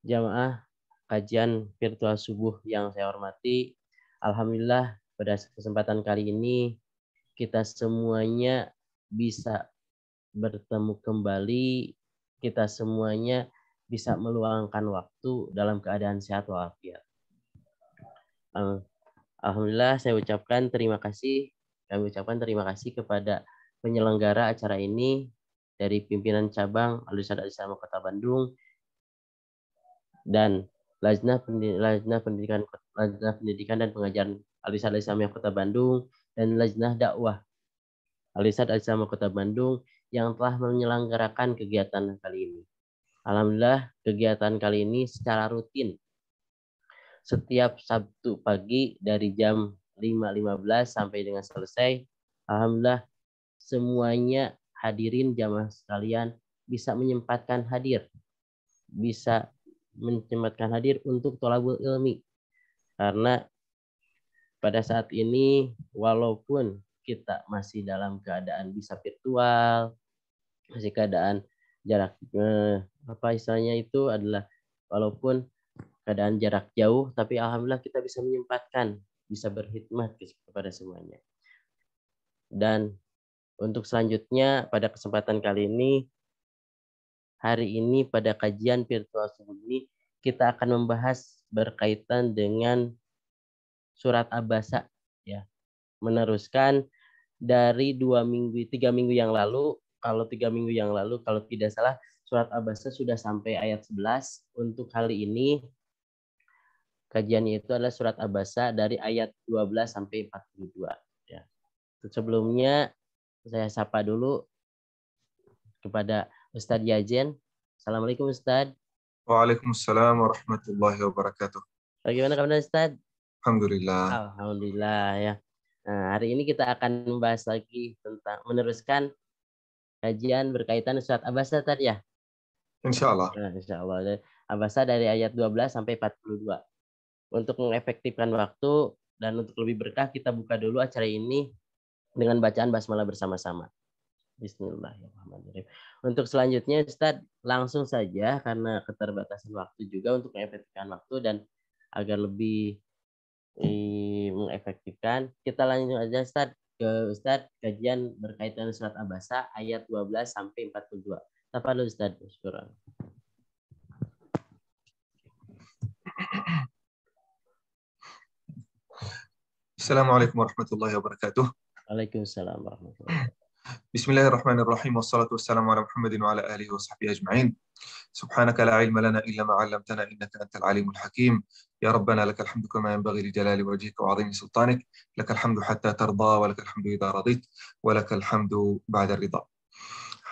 jamaah kajian virtual subuh yang saya hormati. Alhamdulillah pada kesempatan kali ini kita semuanya bisa bertemu kembali. Kita semuanya bisa meluangkan waktu dalam keadaan sehat walafiat. Alhamdulillah saya ucapkan terima kasih. Kami ucapkan terima kasih kepada penyelenggara acara ini dari pimpinan cabang Al-Irsyad Al-Islamiyah Kota Bandung dan Lajnah Pendidikan dan Pengajaran Al-Irsyad Al-Islamiyah Kota Bandung dan Lajnah Dakwah Al-Irsyad Al-Islamiyah Kota Bandung yang telah menyelenggarakan kegiatan kali ini. Alhamdulillah kegiatan kali ini secara rutin setiap Sabtu pagi dari jam 5.15 sampai dengan selesai. Alhamdulillah semuanya hadirin jamaah sekalian bisa menyempatkan hadir, bisa menyempatkan hadir untuk thalabul ilmi. Karena pada saat ini walaupun kita masih dalam keadaan bisa virtual, masih keadaan jarak apa istilahnya itu adalah walaupun keadaan jarak jauh, tapi alhamdulillah kita bisa menyempatkan, bisa berkhidmat kepada semuanya. Dan untuk selanjutnya pada kesempatan kali ini, hari ini pada kajian virtual subuh ini kita akan membahas berkaitan dengan surat Abasa, ya, meneruskan dari 3 minggu yang lalu. Kalau 3 minggu yang lalu, kalau tidak salah, surat Abasa sudah sampai ayat 11. Untuk kali ini kajiannya itu adalah surat Abasa dari ayat 12 sampai 42. Ya. Sebelumnya saya sapa dulu kepada Ustadz Yajen. Assalamualaikum Ustadz. Waalaikumsalam warahmatullahi wabarakatuh. Bagaimana kabar Ustadz? Alhamdulillah. Alhamdulillah ya. Nah, hari ini kita akan membahas lagi tentang meneruskan kajian berkaitan surat Abasa tadi ya. Insyaallah. Nah, insyaallah. Abasa dari ayat 12 sampai 42. Untuk mengefektifkan waktu dan untuk lebih berkah, kita buka dulu acara ini dengan bacaan basmalah bersama-sama. Bismillahirrahmanirrahim. Untuk selanjutnya Ustadz, langsung saja karena keterbatasan waktu juga untuk mengefektifkan waktu dan agar lebih mengefektifkan, kita lanjut aja Ustadz kajian berkaitan surat Abasa ayat 12 sampai 42. Tafadhol Ustadz. Syukur. Assalamualaikum warahmatullahi wabarakatuh. Waalaikumsalam warahmatullahi wabarakatuh. Bismillahirrahmanirrahim. Wassalatu wassalamu ala Muhammadin wa ala alihi wa sahbihi ajma'in. Subhanaka la ilma lana illa ma 'allamtana innaka antal alimul hakim. Ya Rabbana lakal hamdu kama yanbaghi li jalali wajhika wa 'azimi sultanik. Lakal hamdu hatta tarda wa lakal hamdu idza radit wa lakal hamdu ba'da ridha.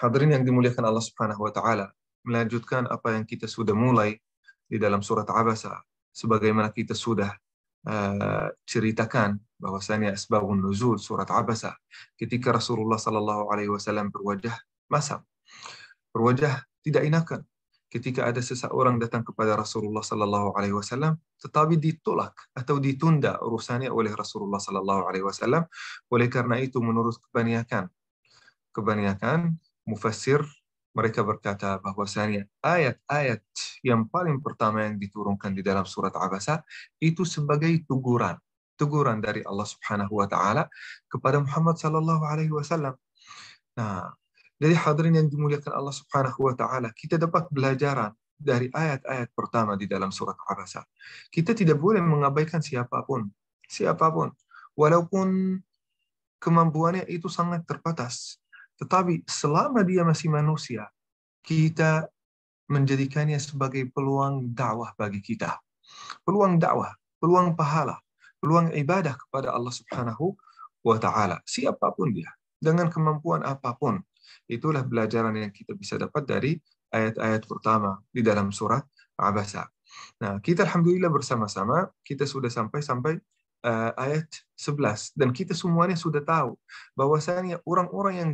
Hadirin yang dimuliakan Allah Subhanahu wa taala, melanjutkan apa yang kita sudah mulai di dalam surat Abasa, sebagaimana kita sudah ceritakan bahwasanya asbabun nuzul surat Abasa ketika Rasulullah sallallahu alaihi wasallam berwajah masam, berwajah tidak enakan ketika ada seseorang datang kepada Rasulullah sallallahu alaihi wasallam tetapi ditolak atau ditunda urusannya oleh Rasulullah sallallahu alaihi wasallam. Oleh karena itu menurut kebanyakan mufassir, mereka berkata bahwasanya ayat-ayat yang paling pertama yang diturunkan di dalam surat Abasa itu sebagai teguran dari Allah Subhanahu wa taala kepada Muhammad sallallahu alaihi wasallam. Nah, dari hadirin yang dimuliakan Allah Subhanahu wa taala, kita dapat belajaran dari ayat-ayat pertama di dalam surat Abasa. Kita tidak boleh mengabaikan siapapun, walaupun kemampuannya itu sangat terbatas. Tetapi selama dia masih manusia, kita menjadikannya sebagai peluang dakwah bagi kita. Peluang dakwah, peluang pahala, peluang ibadah kepada Allah Subhanahu wa taala. Siapapun dia, dengan kemampuan apapun. Itulah pelajaran yang kita bisa dapat dari ayat-ayat pertama di dalam surat Abasa. Nah, kita alhamdulillah bersama-sama kita sudah sampai ayat 11 dan kita semuanya sudah tahu bahwasanya orang-orang yang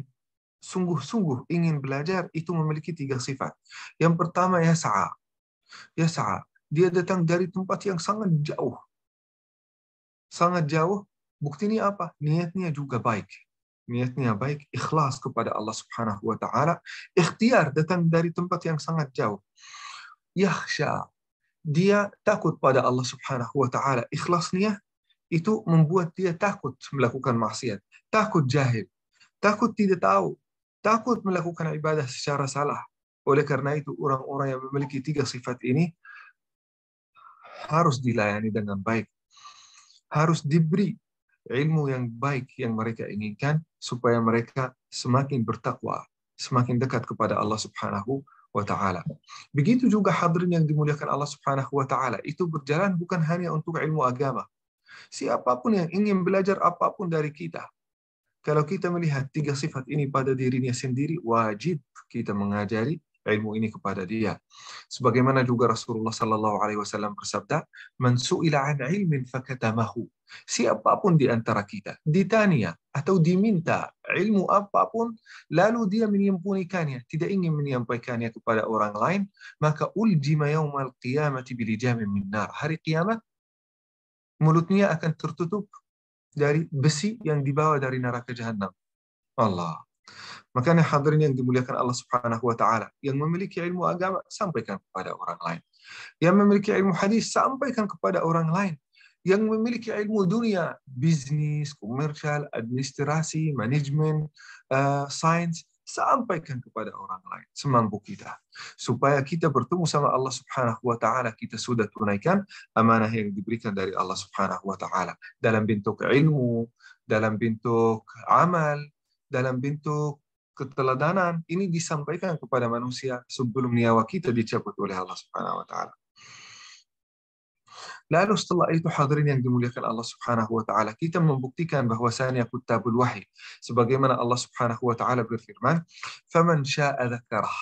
sungguh-sungguh ingin belajar itu memiliki 3 sifat. Yang pertama yas'a. Dia datang dari tempat yang sangat jauh. Sangat jauh. Buktinya apa? Niatnya juga baik. Niatnya baik, ikhlas kepada Allah Subhanahu wa taala, ikhtiar datang dari tempat yang sangat jauh. Yakhsha. dia takut pada Allah Subhanahu wa taala. Ikhlas niat itu membuat dia takut melakukan maksiat, takut jahil, takut tidak tahu, takut melakukan ibadah secara salah. Oleh karena itu orang-orang yang memiliki 3 sifat ini harus dilayani dengan baik, harus diberi ilmu yang baik yang mereka inginkan supaya mereka semakin bertakwa, semakin dekat kepada Allah Subhanahu wa taala. Begitu juga hadirin yang dimuliakan Allah Subhanahu wa taala, itu berjalan bukan hanya untuk ilmu agama. Siapapun yang ingin belajar apapun dari kita, kalau kita melihat 3 sifat ini pada dirinya sendiri, wajib kita mengajari ilmu ini kepada dia. Sebagaimana juga Rasulullah sallallahu alaihi wasallam bersabda, "Man su'ila an ilmin fakatamahu." Siapapun di antara kita ditanya atau diminta ilmu apapun lalu dia menyembunyikannya, tidak ingin menyampaikannya kepada orang lain, maka uljima yaumal qiyamati bilijamin min nar. Hari kiamat mulutnya akan tertutup dari besi yang dibawa dari neraka jahanam. Allah. Makanya hadirin yang dimuliakan Allah Subhanahu wa taala, yang memiliki ilmu agama sampaikan kepada orang lain. Yang memiliki ilmu hadis sampaikan kepada orang lain. Yang memiliki ilmu dunia, bisnis, komersial, administrasi, manajemen, sains, sampaikan kepada orang lain semampu kita. Supaya kita bertemu sama Allah Subhanahu wa taala, kita sudah tunaikan amanah yang diberikan dari Allah Subhanahu wa taala dalam bentuk ilmu, dalam bentuk amal, dalam bentuk keteladanan. Ini disampaikan kepada manusia sebelum nyawa kita dicabut oleh Allah Subhanahu wa taala. Lalu setelah itu hadirin yang dimuliakan Allah Subhanahu wa taala, kita membuktikan bahwasanya kutabul wahyi sebagaimana Allah Subhanahu wa taala berfirman, "Faman syaa'a dzakarah."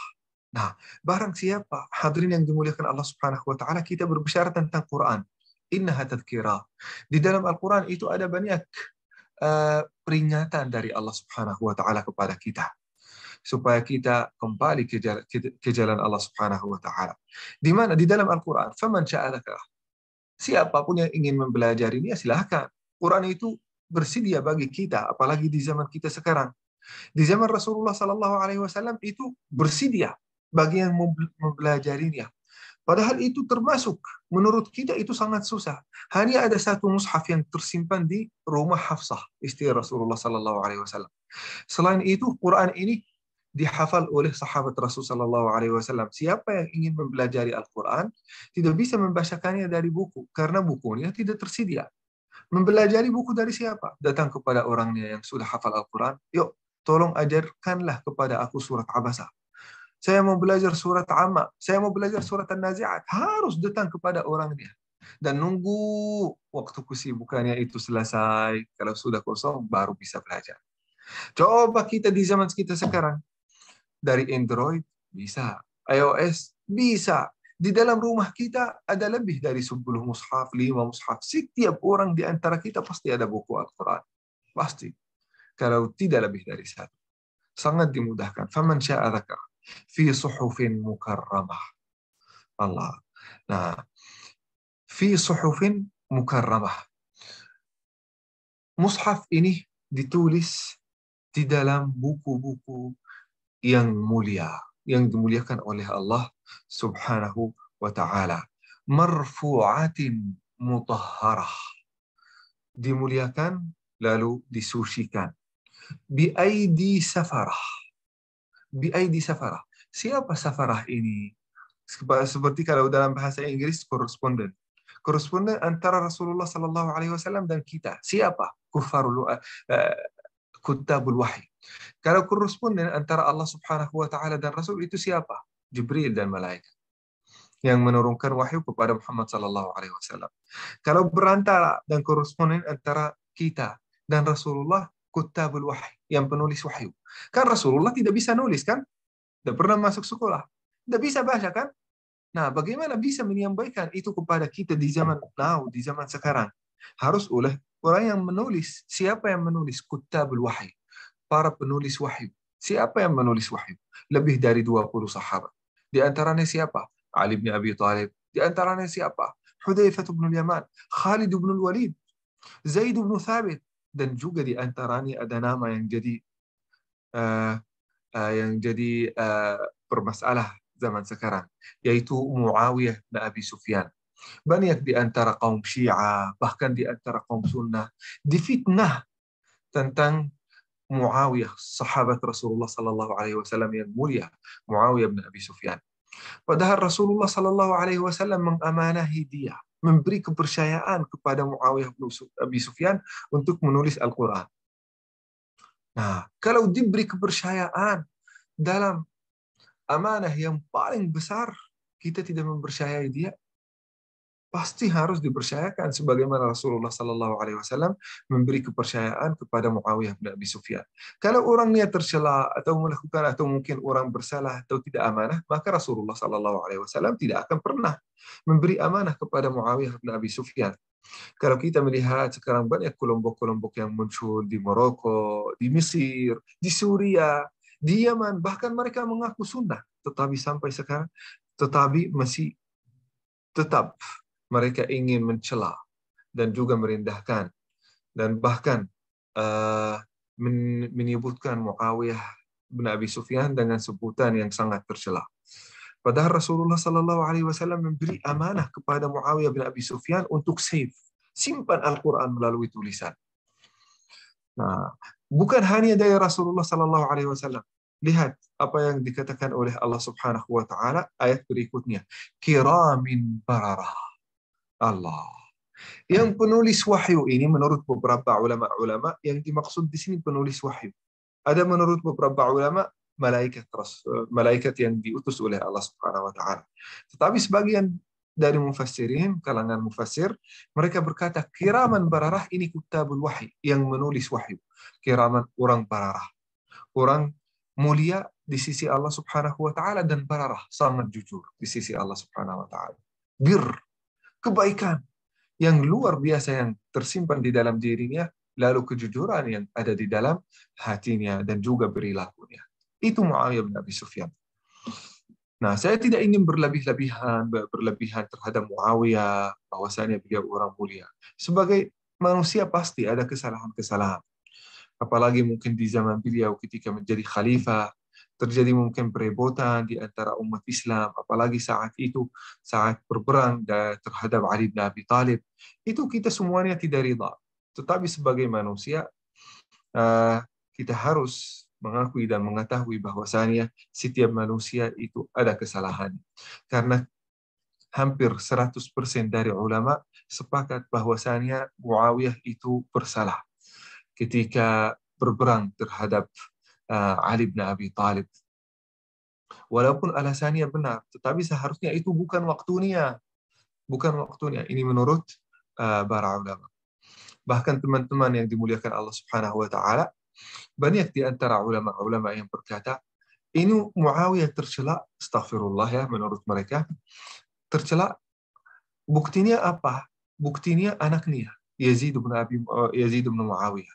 Nah, barang siapa hadirin yang dimuliakan Allah Subhanahu wa taala, kita berbicara tentang Quran. Innaha tadhkirah. Di dalam Al-Quran itu ada banyak peringatan dari Allah Subhanahu wa taala kepada kita supaya kita kembali ke jalan Allah Subhanahu wa taala. Di mana di dalam Al-Quran, "Faman syaa'a dzakarah." Siapapun yang ingin mempelajari ini, ya silahkan. Quran itu bersedia bagi kita, apalagi di zaman kita sekarang. Di zaman Rasulullah Sallallahu Alaihi Wasallam itu bersedia bagi yang mempelajarinya. Padahal itu termasuk, menurut kita itu sangat susah. Hanya ada satu mushaf yang tersimpan di rumah Hafsah, istri Rasulullah Sallallahu Alaihi Wasallam. Selain itu, Quran ini dihafal oleh sahabat Rasul sallallahu alaihi wasallam. Siapa yang ingin mempelajari Al-Quran tidak bisa membacakannya dari buku karena bukunya tidak tersedia. Mempelajari buku dari siapa? Datang kepada orangnya yang sudah hafal Al-Quran. Yuk, tolong ajarkanlah kepada aku surat Abasa. Saya mau belajar surat Amma. Saya mau belajar surat An-Nazi'at. Harus datang kepada orangnya. Dan nunggu waktu kesibukannya itu selesai. Kalau sudah kosong, baru bisa belajar. Coba kita di zaman kita sekarang. Dari Android bisa, iOS bisa. Di dalam rumah kita ada lebih dari 10 mushaf, 5 mushaf. Setiap orang di antara kita pasti ada buku Al-Quran. Pasti. Kalau tidak lebih dari satu. Sangat dimudahkan. Faman sya'a dzakar fi suhufin mukarramah. Allah. Nah, fi suhufin mukarramah. Mushaf ini ditulis di dalam buku-buku yang mulia, yang dimuliakan oleh Allah Subhanahu wa taala. Marfu'atin mutahharah. Dimuliakan lalu disucikan. Biaidi safarah. Biaidi safarah. Siapa safarah ini? Seperti kalau dalam bahasa Inggris koresponden. Koresponden antara Rasulullah sallallahu alaihi wasallam dan kita. Siapa? Kutabul wahyi. Kalau koresponden antara Allah Subhanahu wa taala dan Rasul itu siapa? Jibril dan malaikat yang menurunkan wahyu kepada Muhammad sallallahu alaihi wasallam. Kalau berantara dan koresponden antara kita dan Rasulullah, kutabul wahyi, yang penulis wahyu. Kan Rasulullah tidak bisa nulis kan? Tidak pernah masuk sekolah. Tidak bisa baca kan? Nah, bagaimana bisa menyampaikan itu kepada kita di zaman now, di zaman sekarang? Harus oleh orang yang menulis. Siapa yang menulis? Kutabul wahyi. Para penulis wahyu. Siapa yang menulis wahyu? Lebih dari 20 sahabat. Di antaranya siapa? Ali bin Abi Thalib. Di antaranya siapa? Hudzaifah bin Yaman, Khalid bin Walid, Zaid bin Thabit, dan juga di antaranya ada nama yang jadi permasalah zaman sekarang, yaitu Muawiyah bin Abi Sufyan. Banyak di antara kaum Syiah, bahkan di antara kaum Sunnah, difitnah tentang Muawiyah, sahabat Rasulullah Sallallahu Alaihi Wasallam yang mulia, Muawiyah bin Abi Sufyan. Padahal Rasulullah Sallallahu Alaihi Wasallam mengamanahi dia, memberi kepercayaan kepada Muawiyah bin Abi Sufyan untuk menulis Al-Quran. Nah, kalau diberi kepercayaan dalam amanah yang paling besar, kita tidak mempercayai dia, pasti harus dipercayakan sebagaimana Rasulullah Sallallahu Alaihi Wasallam memberi kepercayaan kepada Muawiyah bin Abi Sufyan. Kalau orangnya tercela atau melakukan atau mungkin orang bersalah atau tidak amanah, maka Rasulullah Sallallahu Alaihi Wasallam tidak akan pernah memberi amanah kepada Muawiyah bin Abi Sufyan. Kalau kita melihat sekarang banyak kelompok-kelompok yang muncul di Maroko, di Mesir, di Suriah, di Yaman, bahkan mereka mengaku sunnah, tetapi sampai sekarang, tetapi masih tetap mereka ingin mencela dan juga merendahkan dan bahkan menyebutkan Muawiyah bin Abi Sufyan dengan sebutan yang sangat tercela. Padahal Rasulullah Sallallahu Alaihi Wasallam memberi amanah kepada Muawiyah bin Abi Sufyan untuk simpan Al-Quran melalui tulisan. Nah, bukan hanya dari Rasulullah Sallallahu Alaihi Wasallam. Lihat apa yang dikatakan oleh Allah Subhanahu Wa Taala ayat berikutnya. Kiramin bararah. Allah. Yang penulis wahyu ini menurut beberapa ulama-ulama yang dimaksud di sini penulis wahyu. Ada menurut beberapa ulama malaikat yang diutus oleh Allah Subhanahu wa taala. Tetapi sebagian dari mufassirin, kalangan mufassir, mereka berkata kiraman bararah ini kutabul wahyi, yang menulis wahyu. Kiraman orang bararah. Orang mulia di sisi Allah Subhanahu wa taala dan bararah, sangat jujur di sisi Allah Subhanahu wa taala. Kebaikan yang luar biasa yang tersimpan di dalam dirinya, lalu kejujuran yang ada di dalam hatinya dan juga perilakunya. Itu Muawiyah bin Abi Sufyan. Nah, saya tidak ingin berlebihan terhadap Muawiyah, bahwasanya beliau orang mulia. Sebagai manusia pasti ada kesalahan-kesalahan. Apalagi mungkin di zaman beliau ketika menjadi khalifah, terjadi mungkin perebutan di antara umat Islam, apalagi saat berperang terhadap Ali bin Abi Thalib. Itu kita semuanya tidak ridha. Tetapi sebagai manusia, kita harus mengakui dan mengetahui bahwasanya setiap manusia itu ada kesalahan. Karena hampir 100% dari ulama sepakat bahwasanya Muawiyah itu bersalah ketika berperang terhadap Ali bin Abi Thalib. Walaupun alasannya benar, tetapi seharusnya itu bukan waktunya. Bukan waktunya. Ini menurut para ulama. Bahkan teman-teman yang dimuliakan Allah Subhanahu wa taala, banyak di antara ulama-ulama yang berkata, ini Muawiyah tercela, astagfirullah ya, menurut mereka, tercela. Buktinya apa? Buktinya anaknya, Yazid bin Muawiyah.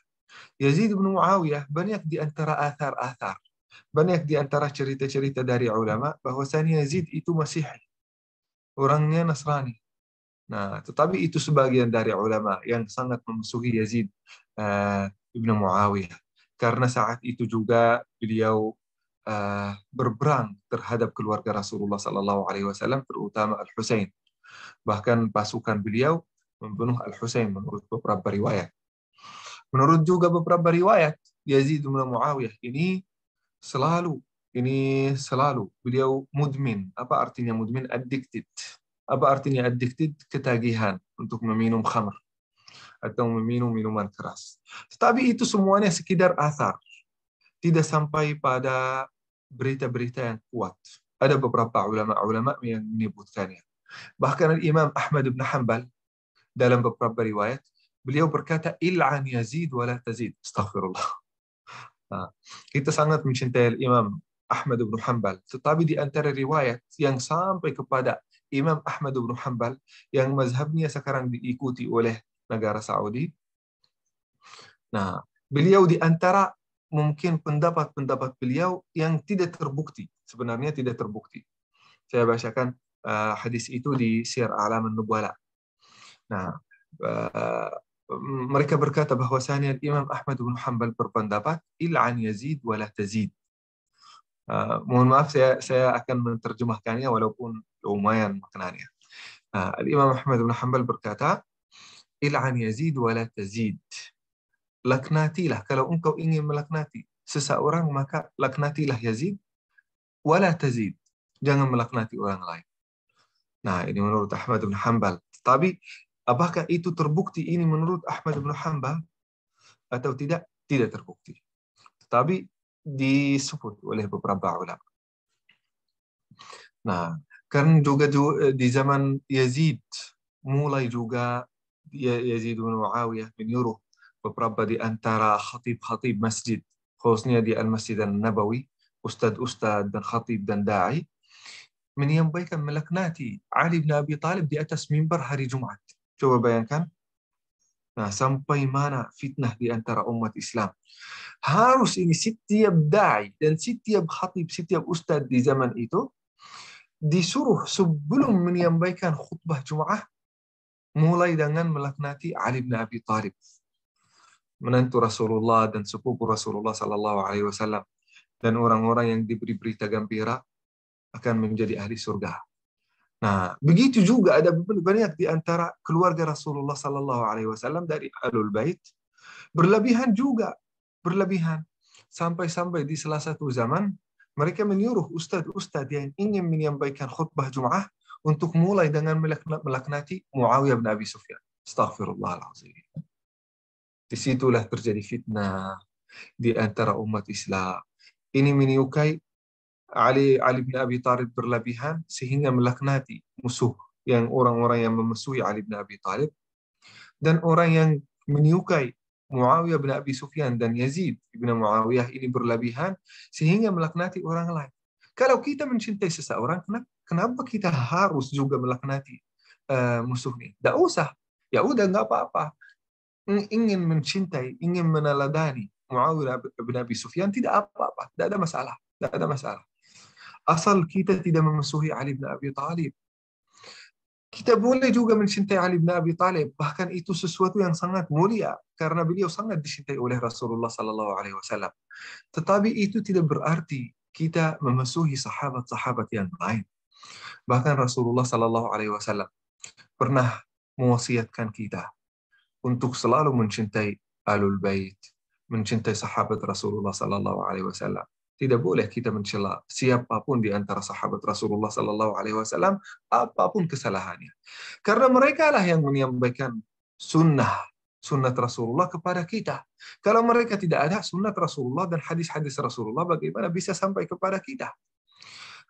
Yazid bin Muawiyah banyak di antara athar-athar, banyak di antara cerita-cerita dari ulama bahwasanya Yazid itu Masihi, orangnya Nasrani. Nah, tetapi itu sebagian dari ulama yang sangat memusuhi Yazid ibn Muawiyah, karena saat itu juga beliau berperang terhadap keluarga Rasulullah Sallallahu Alaihi Wasallam, terutama Al Husain. Bahkan pasukan beliau membunuh Al Husain menurut beberapa riwayat. Menurut juga beberapa riwayat, Yazid bin Muawiyah ini selalu beliau mudmin. Apa artinya mudmin? Addicted. Apa artinya addicted? Ketagihan untuk meminum khamr atau meminum minuman keras. Tetapi itu semuanya sekedar athar. Tidak sampai pada berita-berita yang kuat. Ada beberapa ulama-ulama yang menyebutkannya. Bahkan Imam Ahmad bin Hanbal dalam beberapa riwayat, beliau berkata, il'an Yazid wa la tazid. Astaghfirullah. Nah, kita sangat mencintai Imam Ahmad bin Hanbal. Tetapi di antara riwayat yang sampai kepada Imam Ahmad bin Hanbal, yang mazhabnya sekarang diikuti oleh negara Saudi. Nah, beliau di antara mungkin pendapat-pendapat beliau yang tidak terbukti. Sebenarnya tidak terbukti. Saya bacakan hadis itu di Syiar A'lam an-Nubala. Nah, mereka berkata bahwasanya Imam Ahmad bin Hanbal berpendapat il'an Yazid wa la tazid. Mohon maaf saya akan menerjemahkannya walaupun lumayan maknanya. Al-Imam Ahmad bin Hanbal berkata, il'an Yazid wa la tazid. Laknatilah, kalau engkau ingin melaknati seseorang maka laknatilah Yazid, wa la tazid. Jangan melaknati orang lain. Nah, ini menurut Ahmad bin Hanbal. Tapi apakah itu terbukti ini menurut Ahmad bin Hanbal atau tidak? Tidak terbukti. Tapi disebut oleh beberapa ulama. Nah, kan juga di zaman Yazid mulai juga Yazid bin Muawiyah menyuruh beberapa di antara khatib-khatib masjid, khususnya di Al-Masjid An-Nabawi, ustadz-ustadz dan khatib dan da'i, menyampaikan melaknati Ali bin Abi Thalib di atas mimbar hari Jumat. Coba bayangkan. Nah, sampai mana fitnah di antara umat Islam. Harus ini setiap da'i dan setiap khatib, setiap ustadz di zaman itu disuruh sebelum menyampaikan khutbah Jumat mulai dengan melaknati Ali bin Abi Thalib, menantu Rasulullah dan sepupu Rasulullah sallallahu alaihi wasallam, dan orang-orang yang diberi berita gembira akan menjadi ahli surga. Nah, begitu juga ada banyak di antara keluarga Rasulullah sallallahu alaihi wasallam dari Ahlul Bait berlebihan juga, berlebihan. Sampai-sampai di salah satu zaman mereka menyuruh ustadz-ustadz yang ingin menyampaikan khutbah Jumat untuk mulai dengan melaknati Muawiyah bin Abi Sufyan. Astaghfirullahaladzim. Disitulah terjadi fitnah di antara umat Islam. Ini menyukai Ali bin Abi Thalib berlebihan sehingga melaknati musuh yang orang-orang yang memusuhi Ali bin Abi Thalib, dan orang yang menyukai Muawiyah bin Abi Sufyan dan Yazid bin Muawiyah ini berlebihan sehingga melaknati orang lain. Kalau kita mencintai seseorang, kenapa kita harus juga melaknati musuhnya? Tidak usah. Ya udah, nggak apa-apa. Ingin mencintai, ingin meneladani Muawiyah bin Abi Sufyan, tidak apa-apa. Tidak ada masalah. Tidak ada masalah. Asal kita tidak memusuhi Ali bin Abi Thalib. Kita boleh juga mencintai Ali bin Abi Thalib, bahkan itu sesuatu yang sangat mulia karena beliau sangat dicintai oleh Rasulullah sallallahu alaihi wasallam. Tetapi itu tidak berarti kita memusuhi sahabat-sahabat yang lain. Bahkan Rasulullah sallallahu alaihi wasallam pernah mewasiatkan kita untuk selalu mencintai Ahlul Bait, mencintai sahabat Rasulullah sallallahu alaihi wasallam. Tidak boleh kita mencela siapapun di antara sahabat Rasulullah sallallahu alaihi wasallam apapun kesalahannya. Karena mereka lah yang menyampaikan sunnat Rasulullah kepada kita. Kalau mereka tidak ada sunnat Rasulullah dan hadis-hadis Rasulullah, bagaimana bisa sampai kepada kita?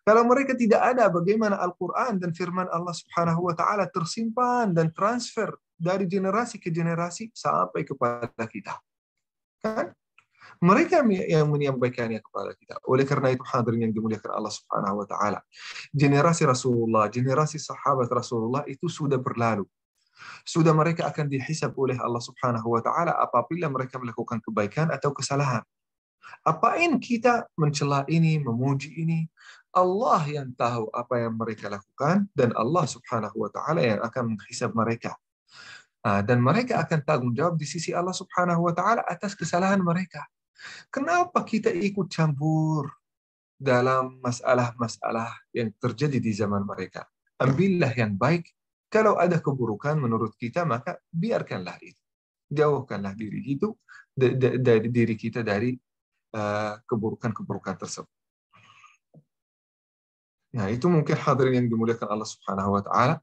Kalau mereka tidak ada, bagaimana Al-Quran dan firman Allah Subhanahu wa Ta'ala tersimpan dan transfer dari generasi ke generasi sampai kepada kita? Kan? Mereka yang menyampaikannya kepada kita. Oleh karena itu, hadirin yang dimuliakan Allah Subhanahu wa Ta'ala, generasi Rasulullah, generasi sahabat Rasulullah itu sudah berlalu. Sudah mereka akan dihisab oleh Allah Subhanahu wa Ta'ala apabila mereka melakukan kebaikan atau kesalahan. Apain kita mencela ini, memuji ini? Allah yang tahu apa yang mereka lakukan, dan Allah Subhanahu wa Ta'ala yang akan menghisab mereka. Dan mereka akan tanggung jawab di sisi Allah Subhanahu wa Ta'ala atas kesalahan mereka. Kenapa kita ikut campur dalam masalah-masalah yang terjadi di zaman mereka? Ambillah yang baik. Kalau ada keburukan menurut kita, maka biarkanlah itu. Jauhkanlah diri kita dari keburukan-keburukan tersebut. Nah, itu mungkin hadirin yang dimuliakan Allah Subhanahu wa Ta'ala.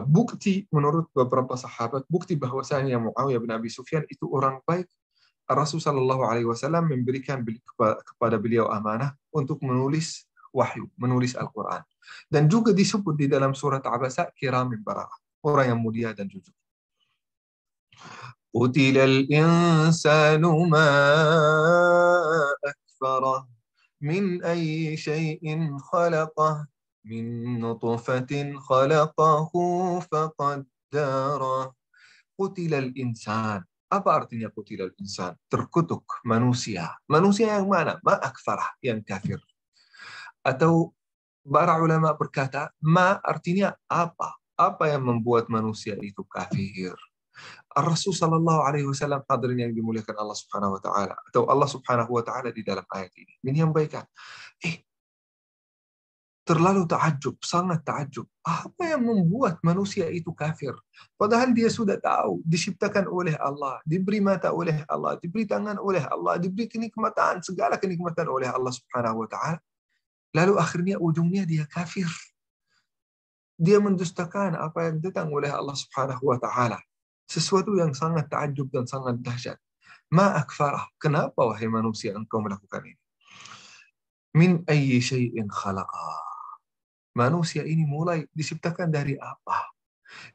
Bukti menurut beberapa sahabat, bukti bahwasanya Muawiyah bin Abi Sufyan itu orang baik. Rasulullah Shallallahu Alaihi Wasallam memberikan kepada beliau amanah untuk menulis wahyu, menulis Al-Quran, dan juga disebut di dalam surat Abasa kiramin bararah, orang yang mulia dan jujur. Qutilal insanu ma akfarah min ayyi syai'in khalaqah min nutfatin khalaqahu faqaddarah. Qutilal insan. Apa artinya qutilal insan? Terkutuk manusia. Manusia yang mana? Ma akfarah, yang kafir. Atau para ulama berkata, ma artinya apa? Apa yang membuat manusia itu kafir? Rasul sallallahu alaihi wasallam, hadirin yang dimuliakan Allah Subhanahu wa Ta'ala, atau Allah Subhanahu wa Ta'ala di dalam ayat ini menyampaikan, terlalu takjub, sangat takjub. Apa yang membuat manusia itu kafir? Padahal dia sudah tahu, diciptakan oleh Allah, diberi mata oleh Allah, diberi tangan oleh Allah, diberi kenikmatan, segala kenikmatan oleh Allah Subhanahu wa Ta'ala. Lalu akhirnya ujungnya dia kafir. Dia mendustakan apa yang datang oleh Allah Subhanahu wa Ta'ala. Sesuatu yang sangat takjub dan sangat dahsyat. Ma akfarah. Kenapa wahai manusia engkau melakukan ini? Min ayyi syai'in khalaqah. Manusia ini mulai diciptakan dari apa?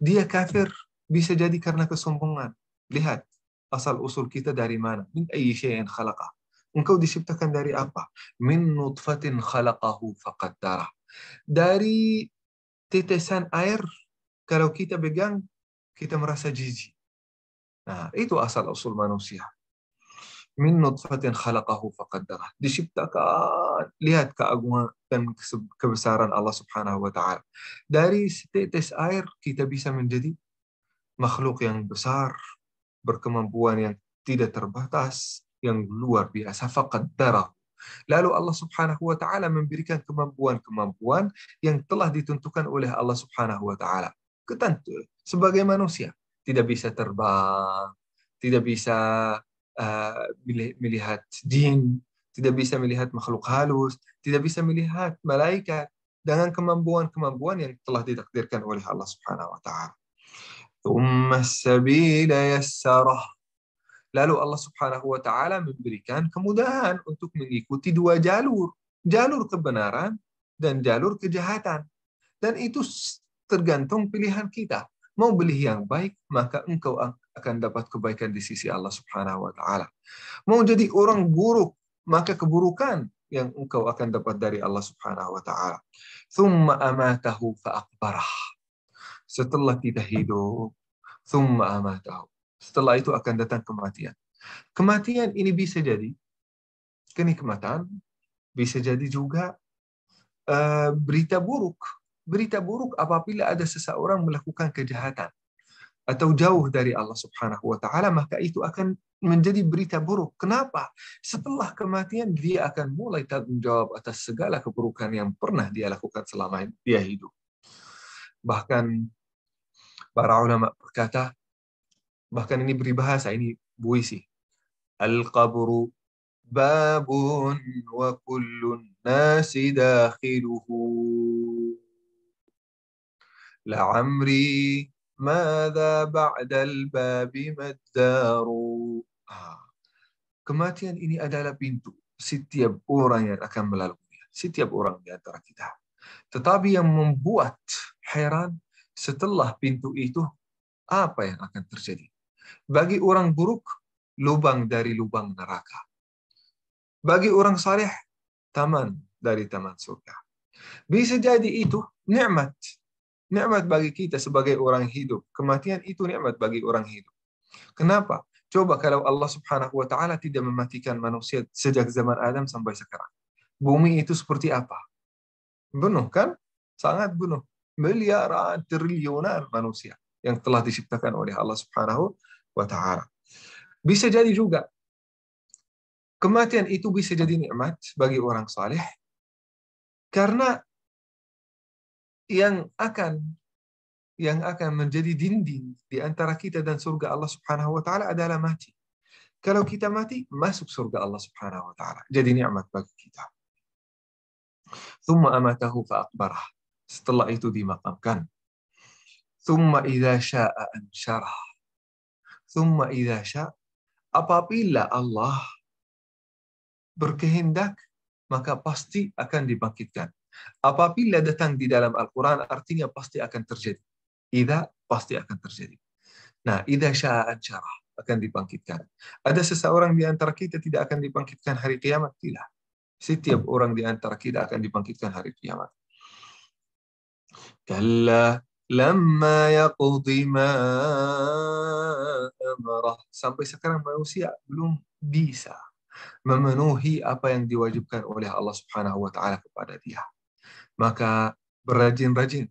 Dia kafir bisa jadi karena kesombongan. Lihat, asal-usul kita dari mana? Min ayyi syai'in khalaqah. Engkau diciptakan dari apa? Min nutfatin khalaqahu faqaddarah. Dari tetesan air, kalau kita pegang, kita merasa jijik. Nah, itu asal-usul manusia. Min nutfatin khalaqahu faqaddarah. Diciptakan, lihat keagungan dan kebesaran Allah Subhanahu wa Ta'ala. Dari setetes air kita bisa menjadi makhluk yang besar, berkemampuan yang tidak terbatas, yang luar biasa. Faqaddarah. Lalu Allah Subhanahu wa Ta'ala memberikan kemampuan-kemampuan yang telah ditentukan oleh Allah Subhanahu wa Ta'ala. Ketentu sebagai manusia tidak bisa terbang, tidak bisa melihat jin, tidak bisa melihat makhluk halus, tidak bisa melihat malaikat dengan kemampuan-kemampuan yang telah ditakdirkan oleh Allah Subhanahu wa Ta'ala. Tsumma as-sabila yassarah. Lalu Allah Subhanahu wa Ta'ala memberikan kemudahan untuk mengikuti dua jalur, jalur kebenaran dan jalur kejahatan. Dan itu tergantung pilihan kita. Mau pilih yang baik, maka engkau akan dapat kebaikan di sisi Allah Subhanahu wa Ta'ala. Mau jadi orang buruk, maka keburukan yang engkau akan dapat dari Allah Subhanahu wa Ta'ala. Tsumma amatahu fa'aqbarah. Setelah kita hidup, tsumma amatahu. Setelah itu akan datang kematian. Kematian ini bisa jadi kenikmatan, bisa jadi juga berita buruk. Berita buruk apabila ada seseorang melakukan kejahatan atau jauh dari Allah Subhanahu wa Ta'ala, maka itu akan menjadi berita buruk. Kenapa? Setelah kematian dia akan mulai tanggung jawab atas segala keburukan yang pernah dia lakukan selama dia hidup. Bahkan para ulama berkata, bahkan ini beribahasa, ini puisi. Al-qabru babun wa kullun nasi dakhiluhu. La'amri madza ba'dal babi maddaru. Kematian ini adalah pintu. Setiap orang yang akan melaluinya. Setiap orang di antara kita. Tetapi yang membuat heran, setelah pintu itu, apa yang akan terjadi? Bagi orang buruk, lubang dari lubang neraka. Bagi orang saleh, taman dari taman surga. Bisa jadi itu nikmat. Nikmat bagi kita sebagai orang hidup. Kematian itu nikmat bagi orang hidup. Kenapa? Coba kalau Allah Subhanahu wa Ta'ala tidak mematikan manusia sejak zaman Adam sampai sekarang. Bumi itu seperti apa? Penuh kan? Sangat penuh. Miliaran, triliunan manusia yang telah diciptakan oleh Allah Subhanahu wa Ta'ala. Bisa jadi juga kematian itu bisa jadi nikmat bagi orang saleh karena yang akan menjadi dinding di antara kita dan surga Allah Subhanahu wa Ta'ala adalah mati. Kalau kita mati, masuk surga Allah Subhanahu wa Ta'ala. Jadi nikmat bagi kita. Tsumma amatahu fa'aqbarah. Setelah itu dimakamkan. Tsumma idza syaa ansyarah. Tsumma idza syaa. Apabila Allah berkehendak, maka pasti akan dibangkitkan. Apabila datang di dalam Al-Quran, artinya pasti akan terjadi. Idza pasti akan terjadi. Nah, idza syaa ansyarah, akan dibangkitkan. Ada seseorang di antara kita tidak akan dibangkitkan hari kiamat? Tidak. Setiap orang di antara kita akan dibangkitkan hari kiamat. Kalla lamma yaqdi ma amarah. Sampai sekarang manusia belum bisa memenuhi apa yang diwajibkan oleh Allah Subhanahu wa Ta'ala kepada dia. Maka berrajin-rajin,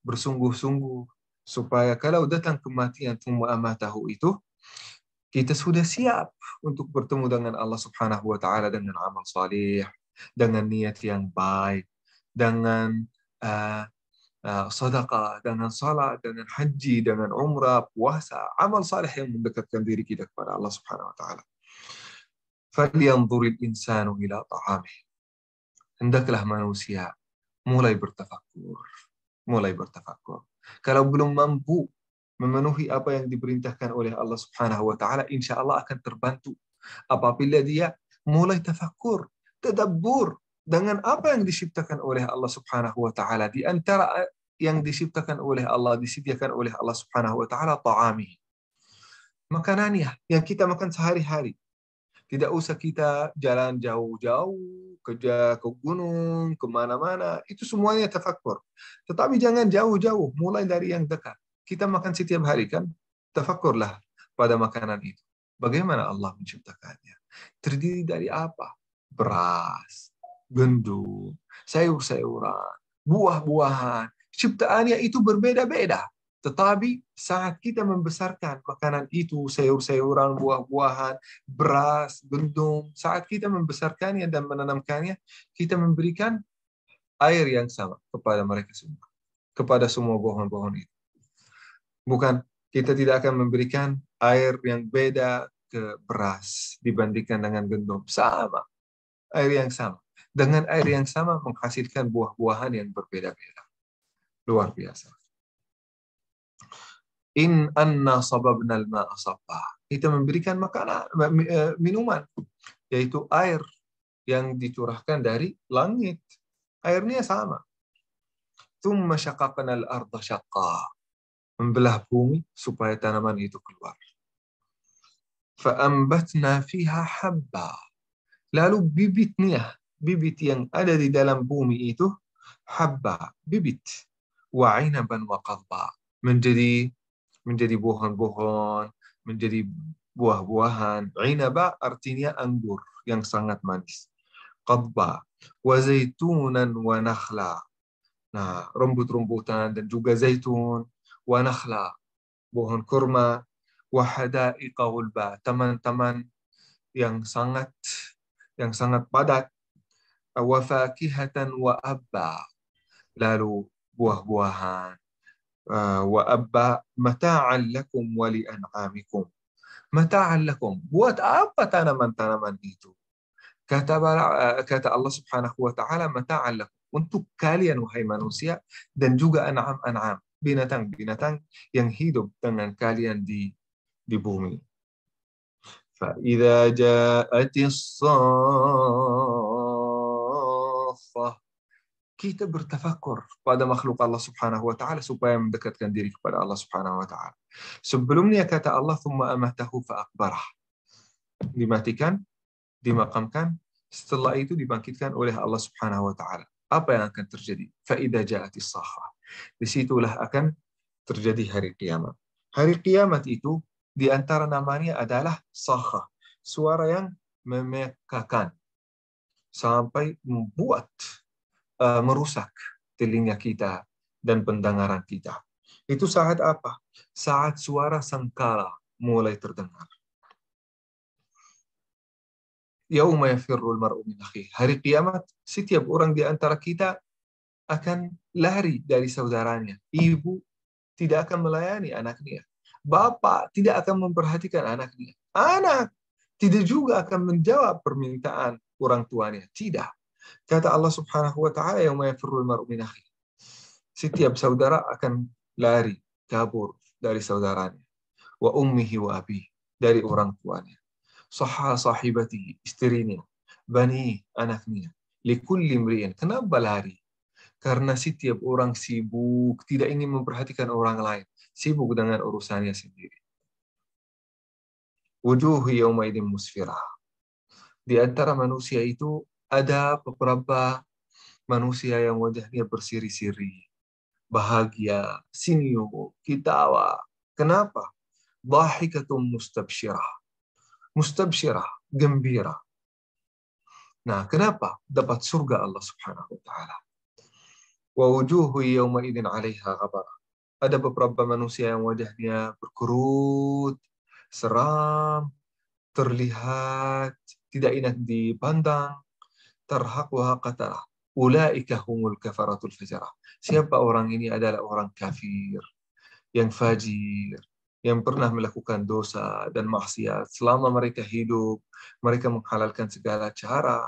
bersungguh-sungguh, supaya kalau datang kematian tsumma amatahu itu, kita sudah siap untuk bertemu dengan Allah Subhanahu wa Ta'ala dengan amal salih, dengan niat yang baik, dengan sedekah, dengan salat, dengan haji, dengan umrah, puasa, amal saleh yang mendekatkan diri kita kepada Allah Subhanahu wa taala. Falyanzuril insanu ila ta'amih. Hendaklah manusia mulai bertafakur, mulai bertafakur. Kalau belum mampu memenuhi apa yang diperintahkan oleh Allah Subhanahu wa taala, insya Allah akan terbantu apabila dia mulai tafakur, tadabbur dengan apa yang diciptakan oleh Allah Subhanahu wa taala. Di antara yang diciptakan oleh Allah, disediakan oleh Allah Subhanahu wa taala, ta'ami, makanannya yang kita makan sehari-hari. Tidak usah kita jalan jauh-jauh ke gunung, kemana-mana. Itu semuanya tafakur. Tetapi jangan jauh-jauh, mulai dari yang dekat. Kita makan setiap hari kan? Tafakurlah pada makanan itu. Bagaimana Allah menciptakannya? Terdiri dari apa? Beras, gandum, sayur-sayuran, buah-buahan. Ciptaannya itu berbeda-beda. Tetapi saat kita membesarkan makanan itu, sayur-sayuran, buah-buahan, beras, gandum, saat kita membesarkannya dan menanamkannya, kita memberikan air yang sama kepada mereka semua, kepada semua pohon-pohon itu. Bukan, kita tidak akan memberikan air yang beda ke beras dibandingkan dengan gandum. Sama, air yang sama. Dengan air yang sama menghasilkan buah-buahan yang berbeda-beda. Luar biasa. In anna sababna al-ma'a sabba. Kita memberikan makanan, minuman, yaitu air yang dicurahkan dari langit. Airnya sama. Thumma syaqaqna al-ardha syaqqa. Membelah bumi supaya tanaman itu keluar. Fa'ambatna fiha habba. Lalu bibitnya, bibit yang ada di dalam bumi itu, habba, bibit. Wa 'inaban wa qadba. Menjadi buah-buahan, menjadi buah-buahan. Inaba artinya anggur yang sangat manis. Qadba wa zaitunan wa nakhla. Nah, rumput-rumputan dan juga zaitun, wa nakhla, pohon kurma, wa hadaiqa gulba, taman-taman yang sangat padat, wa fakihatan wa abba. Lalu buah-buahan, wa abba mata'an lakum wa li an'amikum. Mata'an lakum. Buat apa tanaman-tanaman itu? Kata Allah Subhanahu wa taala, mata'an lakum. Untuk kalian wahai manusia dan juga an'am, binatang-binatang yang hidup dengan kalian di bumi. Fa idza ja'atis saffah. Kita bertafakur pada makhluk Allah Subhanahu wa taala supaya mendekatkan diri kepada Allah Subhanahu wa taala. Sebelumnya kata Allah, "Tsumma amatahu fa aqbarah." Dimatikan, dimakamkan, setelah itu dibangkitkan oleh Allah Subhanahu wa taala. Apa yang akan terjadi? Fa idza ja'atis sakhah. Disitulah akan terjadi hari kiamat. Hari kiamat itu di antara namanya adalah sakhah, suara yang memekakan sampai membuat merusak telinga kita dan pendengaran kita. Itu saat apa? Saat suara sangkala mulai terdengar. Yauma yafirrul mar'u min akhihi. Hari kiamat, setiap orang di antara kita akan lari dari saudaranya. Ibu tidak akan melayani anaknya. Bapak tidak akan memperhatikan anaknya. Anak tidak juga akan menjawab permintaan orang tuanya. Tidak. Kata Allah Subhanahu wa taala, yauma yafirrul mar'u min akhihi. Setiap saudara akan lari, kabur dari saudaranya. Wa ummihi wa abihi, dari orang tuanya. Sahibatihi, istrinya. Bani, anaknya. Likulli imri'in. Kenapa lari? Karena setiap orang sibuk, tidak ingin memperhatikan orang lain. Sibuk dengan urusannya sendiri. Wujuhu yawma idin musfirah. Di antara manusia itu ada beberapa manusia yang wajahnya bersiri-siri, bahagia, senyum, ketawa. Kenapa? Dhahikatum mustabsyirah. Mustabsyirah, gembira. Nah, kenapa? Dapat surga Allah Subhanahu wa taala. Wa wujuhu yawma idin 'alaiha ghabarah. Ada beberapa manusia yang wajahnya berkerut, seram, terlihat tidak enak dipandang, tarhaquha qatarah. Ulaika humul kafaratul fajarah. Siapa orang ini? Adalah orang kafir, yang fajir, yang pernah melakukan dosa dan maksiat. Selama mereka hidup, mereka menghalalkan segala cara.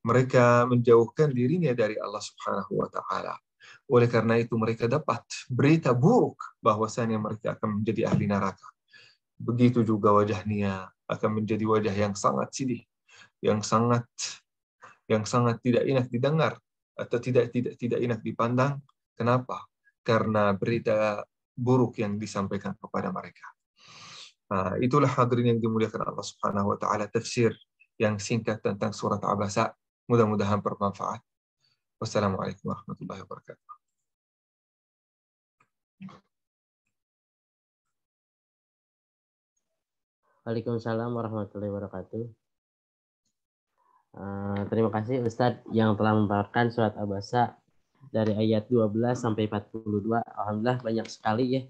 Mereka menjauhkan dirinya dari Allah Subhanahu wa Ta'ala. Oleh karena itu, mereka dapat berita buruk bahwasanya mereka akan menjadi ahli neraka. Begitu juga wajahnya akan menjadi wajah yang sangat sedih, yang sangat tidak enak didengar atau tidak enak dipandang. Kenapa? Karena berita buruk yang disampaikan kepada mereka. Nah, itulah hadirin yang dimuliakan Allah Subhanahu wa Ta'ala, tafsir yang singkat tentang surat Abasa. Mudah-mudahan bermanfaat. Wassalamualaikum warahmatullahi wabarakatuh. Waalaikumsalam warahmatullahi wabarakatuh. Terima kasih Ustadz yang telah memaparkan surat Abasa dari ayat 12 sampai 42. Alhamdulillah banyak sekali ya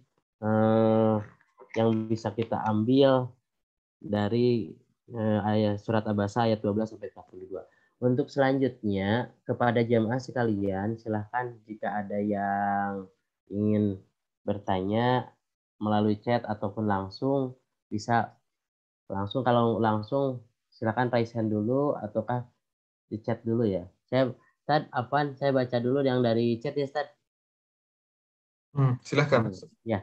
yang bisa kita ambil dari ayat surat Abasa ayat 12 sampai 42. Untuk selanjutnya kepada jamaah sekalian, silahkan jika ada yang ingin bertanya melalui chat ataupun langsung, bisa langsung. Kalau langsung silakan raise hand dulu ataukah di chat dulu ya. Saya baca dulu yang dari chat ya, Tad. Silakan. Ya.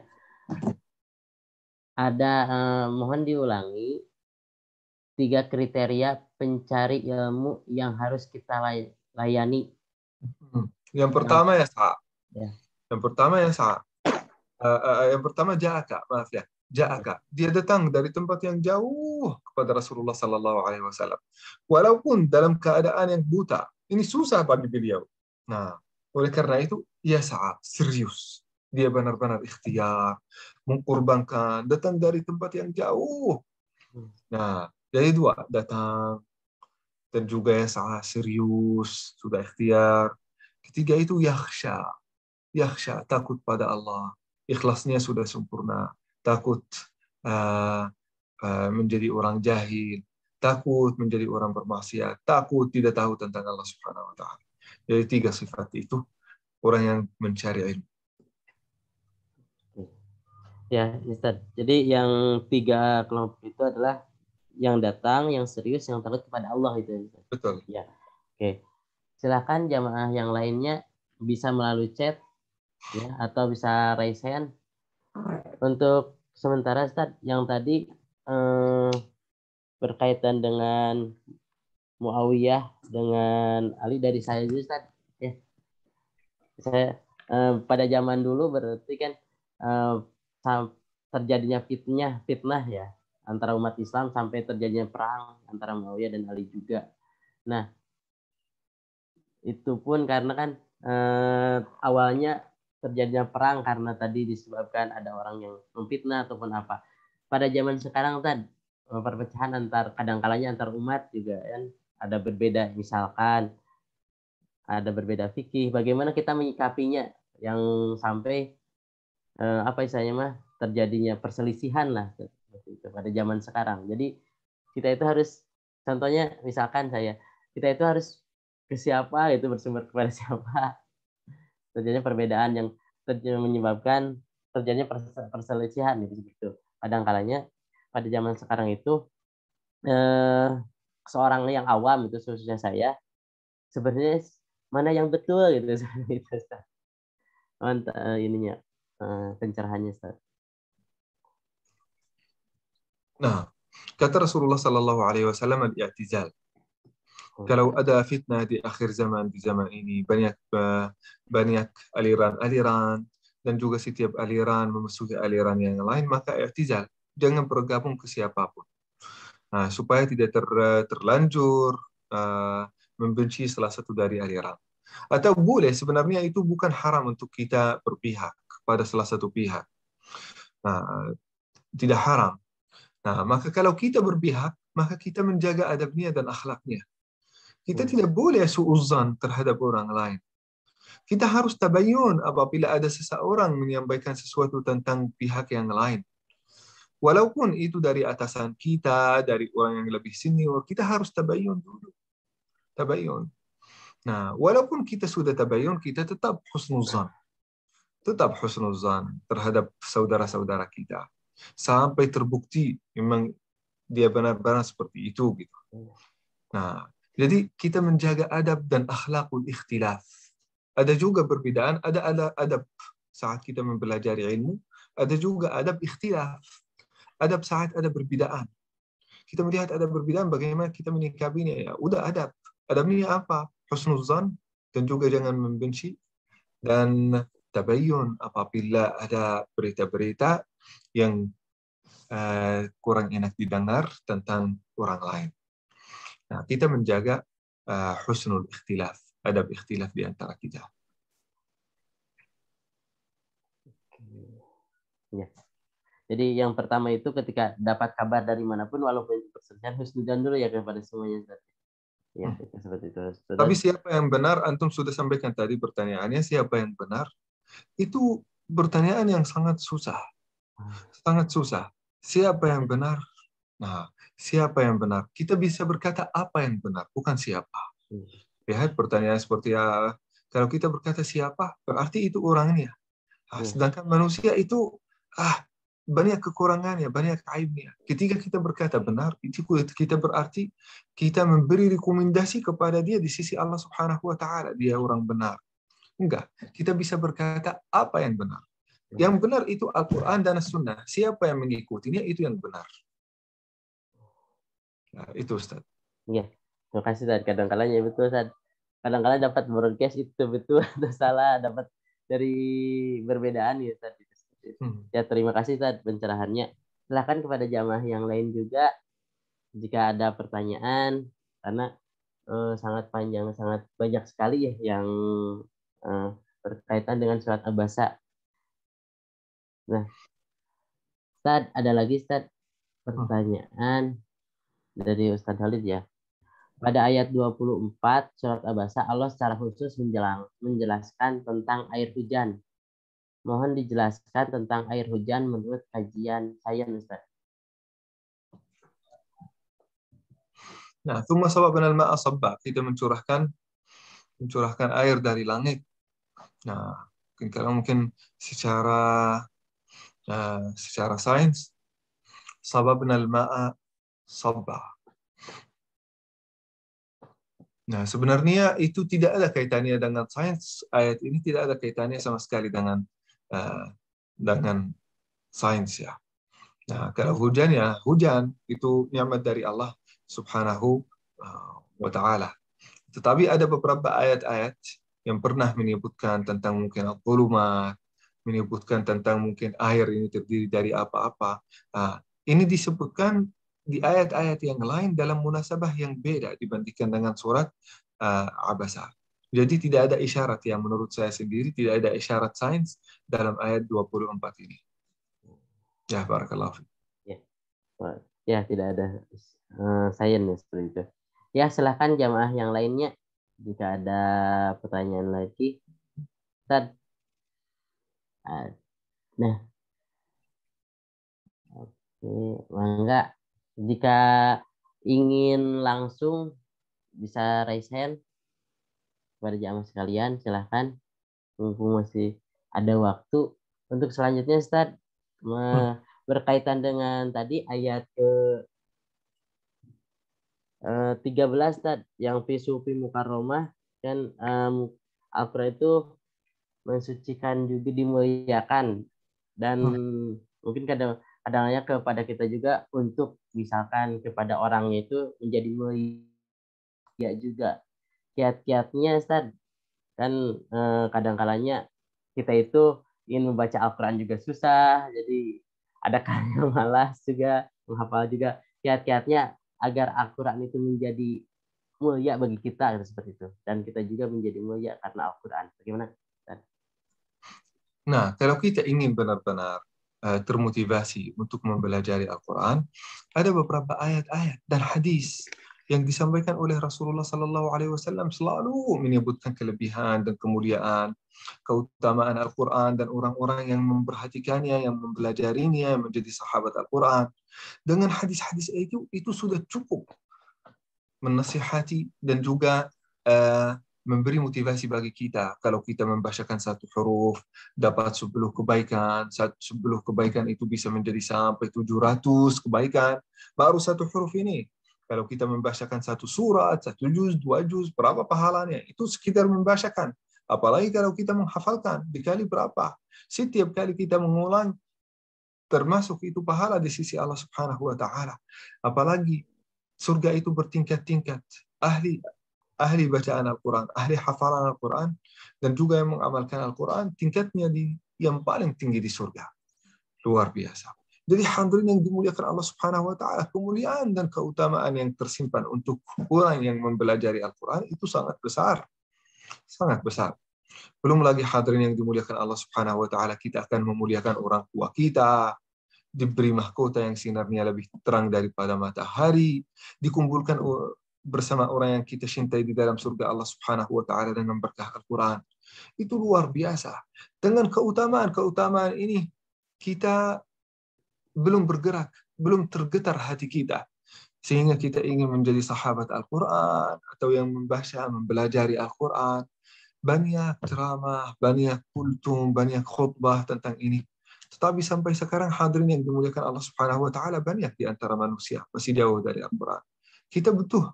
Ada mohon diulangi 3 kriteria pencari ilmu yang harus kita layani. Yang pertama ya sa. Ya. Yang pertama ya sa. Yang pertama ja'aka, maaf ya. Ja'aka. Dia datang dari tempat yang jauh kepada Rasulullah sallallahu alaihi wasallam. Walaupun dalam keadaan yang buta. Ini susah bagi beliau. Nah, oleh karena itu ya sa, serius. Dia benar-benar ikhtiar, mengorbankan, datang dari tempat yang jauh. Nah, jadi 2, datang dan juga ya sa, serius, sudah ikhtiar. Ketiga itu yakhsha. Yakhsha, takut pada Allah. Ikhlasnya sudah sempurna, takut menjadi orang jahil, takut menjadi orang bermaksiat, takut tidak tahu tentang Allah Subhanahu wa Ta'ala. Jadi 3 sifat itu orang yang mencari ilmu. Ya, Ustaz. Jadi yang 3 kelompok itu adalah yang datang, yang serius, yang takut kepada Allah itu. Ustaz. Betul. Ya. Oke. Silakan jamaah yang lainnya bisa melalui chat ya atau bisa raise hand. Untuk sementara Ustaz, yang tadi berkaitan dengan Muawiyah dengan Ali dari saya dulu Ustaz. Ya. Saya pada zaman dulu berarti kan terjadinya fitnah ya antara umat Islam sampai terjadinya perang antara Muawiyah dan Ali juga. Nah, itu pun karena kan awalnya terjadinya perang karena tadi disebabkan ada orang yang memfitnah ataupun apa. Pada zaman sekarang kan perpecahan kadang-kalanya antar umat juga kan ada berbeda, misalkan ada berbeda fikih, bagaimana kita menyikapinya yang sampai apa istilahnya mah terjadinya perselisihan lah pada zaman sekarang. Jadi kita itu harus, contohnya misalkan kita itu harus ke siapa, itu bersumber kepada siapa. Terjadinya perbedaan yang menyebabkan terjadinya perselisihan gitu. Kadang-kalanya pada zaman sekarang itu seorang yang awam itu khususnya saya sebenarnya mana yang betul gitu itu ininya pencerahannya Ustaz. Nah, kata Rasulullah sallallahu alaihi wasallam al-i'tizal. Kalau ada fitnah di akhir zaman, di zaman ini, banyak aliran-aliran, dan juga setiap aliran memusuhi aliran yang lain, maka i'tizal. Jangan bergabung ke siapapun. Nah, supaya tidak terlanjur membenci salah satu dari aliran. Atau boleh, sebenarnya itu bukan haram untuk kita berpihak kepada salah satu pihak. Nah, tidak haram. Nah, maka kalau kita berpihak, maka kita menjaga adabnya dan akhlaknya. Kita tidak boleh suuzan terhadap orang lain. Kita harus tabayun apabila ada seseorang menyampaikan sesuatu tentang pihak yang lain. Walaupun itu dari atasan kita, dari orang yang lebih senior, kita harus tabayun dulu. Tabayun. Nah, walaupun kita sudah tabayun, kita tetap husnuzan. Tetap husnuzan terhadap saudara-saudara kita. Sampai terbukti memang dia benar-benar seperti itu. Gitu. Nah, jadi kita menjaga adab dan akhlakul ikhtilaf. Ada juga perbedaan, ada adab saat kita mempelajari ilmu, ada juga adab ikhtilaf. Adab saat ada perbedaan. Kita melihat ada perbedaan, bagaimana kita menyikapinya. Ya, udah adab. Adabnya apa? Husnuzan, dan juga jangan membenci. Dan tabayyun apabila ada berita-berita yang kurang enak didengar tentang orang lain. Nah, kita menjaga husnul ikhtilaf, adab ikhtilaf di antara kita. Ya. Jadi yang pertama itu ketika dapat kabar dari manapun, walaupun itu perselisihan, husnudzan dulu ya kepada semuanya. Ya, itu seperti itu. Tapi siapa yang benar? Antum sudah sampaikan tadi pertanyaannya, siapa yang benar? Itu pertanyaan yang sangat susah. Sangat susah. Siapa yang benar? Nah, siapa yang benar? Kita bisa berkata apa yang benar, bukan siapa. Lihat pertanyaan seperti kalau kita berkata siapa, berarti itu orangnya. Nah, sedangkan manusia itu banyak kekurangannya, banyak aibnya. Ketika kita berkata benar, itu kita berarti kita memberi rekomendasi kepada dia di sisi Allah Subhanahu wa taala, dia orang benar. Enggak, kita bisa berkata apa yang benar. Yang benar itu Al-Qur'an dan As-Sunnah. Siapa yang mengikutinya itu yang benar. Nah, itu Ustaz. Iya, terima kasih Ustaz. Kadang-kadang ya betul Ustaz. Kadang-kadang dapat broadcast itu betul atau salah, dapat dari perbedaan ya Ustaz. Ya, terima kasih Ustaz pencerahannya. Silakan kepada jamaah yang lain juga jika ada pertanyaan, karena sangat panjang, sangat banyak sekali ya yang berkaitan dengan surat Abasa. Nah, Ustaz, ada lagi Ustaz pertanyaan dari Ustaz Khalid ya. Pada ayat 24 surat Abasa, Allah secara khusus menjelaskan tentang air hujan. Mohon dijelaskan tentang air hujan menurut kajian sains, Ustaz. Nah, thumma sababna al-ma'a sabba. Kita mencurahkan air dari langit. Nah, kalau mungkin secara sains, sababna al-ma'a sabba. Nah, sebenarnya itu tidak ada kaitannya dengan sains. Ayat ini tidak ada kaitannya sama sekali dengan sains ya. Nah, kalau hujan ya hujan itu nikmat dari Allah Subhanahu wa taala. Tetapi ada beberapa ayat-ayat yang pernah menyebutkan tentang mungkin al-dhulumat, menyebutkan tentang mungkin air ini terdiri dari apa-apa. Nah, ini disebutkan di ayat-ayat yang lain dalam munasabah yang beda dibandingkan dengan surat Abasa. Jadi tidak ada isyarat yang menurut saya sendiri, tidak ada isyarat sains dalam ayat 24 ini. Ya, barakallahu fiik. Ya, tidak ada sains ya, seperti itu. Ya, silakan jamaah yang lainnya jika ada pertanyaan lagi. Ustaz. Nah, oke, mangga. Jika ingin langsung bisa raise hand kepada jamaah sekalian, silahkan. Mumpung masih ada waktu. Untuk selanjutnya, Ustaz, berkaitan dengan tadi ayat ke 13, Ustaz, yang fi sufi mukarramah, dan Al-Quran itu mensucikan juga, dimuliakan, dan mungkin kadang-kadangnya kepada kita juga untuk misalkan kepada orangnya itu menjadi mulia juga. Kiat-kiatnya Ustaz, kan kadang-kalanya kita itu ingin membaca Al-Quran juga susah, jadi ada yang malas juga menghafal juga. Kiat-kiatnya agar Al-Quran itu menjadi mulia bagi kita, seperti itu, dan kita juga menjadi mulia karena Al-Quran. Bagaimana? Nah, kalau kita ingin benar-benar termotivasi untuk mempelajari Al-Quran, ada beberapa ayat-ayat dan hadis yang disampaikan oleh Rasulullah SAW selalu menyebutkan kelebihan dan kemuliaan, keutamaan Al-Quran dan orang-orang yang memperhatikannya, yang mempelajarinya, yang menjadi sahabat Al-Quran. Dengan hadis-hadis itu sudah cukup menasihati dan juga memberi motivasi bagi kita. Kalau kita membacakan satu huruf, dapat 10 kebaikan. 10 kebaikan itu bisa menjadi sampai 700 kebaikan. Baru satu huruf ini. Kalau kita membacakan satu surat, 1 juz, 2 juz, berapa pahalanya? Itu sekitar membacakan. Apalagi kalau kita menghafalkan, dikali berapa? Setiap kali kita mengulang, termasuk itu pahala di sisi Allah Subhanahu wa Ta'ala. Apalagi surga itu bertingkat-tingkat. Ahli bacaan Al-Quran, ahli hafalan Al-Quran, dan juga yang mengamalkan Al-Quran, tingkatnya yang paling tinggi di surga. Luar biasa. Jadi hadirin yang dimuliakan Allah Subhanahu wa Ta'ala, kemuliaan dan keutamaan yang tersimpan untuk orang yang mempelajari Al-Quran itu sangat besar. Sangat besar. Belum lagi hadirin yang dimuliakan Allah Subhanahu wa Ta'ala, kita akan memuliakan orang tua kita, diberi mahkota yang sinarnya lebih terang daripada matahari, dikumpulkan bersama orang yang kita cintai di dalam surga Allah Subhanahu wa Ta'ala dengan berkah Al-Quran. Itu luar biasa. Dengan keutamaan ini, kita belum bergerak, belum tergetar hati kita, sehingga kita ingin menjadi sahabat Al-Quran, atau yang membaca, mempelajari Al-Quran. Banyak ceramah, banyak kultum, banyak khutbah tentang ini. Tetapi sampai sekarang hadirin yang dimuliakan Allah Subhanahu wa Ta'ala, banyak di antara manusia masih jauh dari Al-Quran. Kita butuh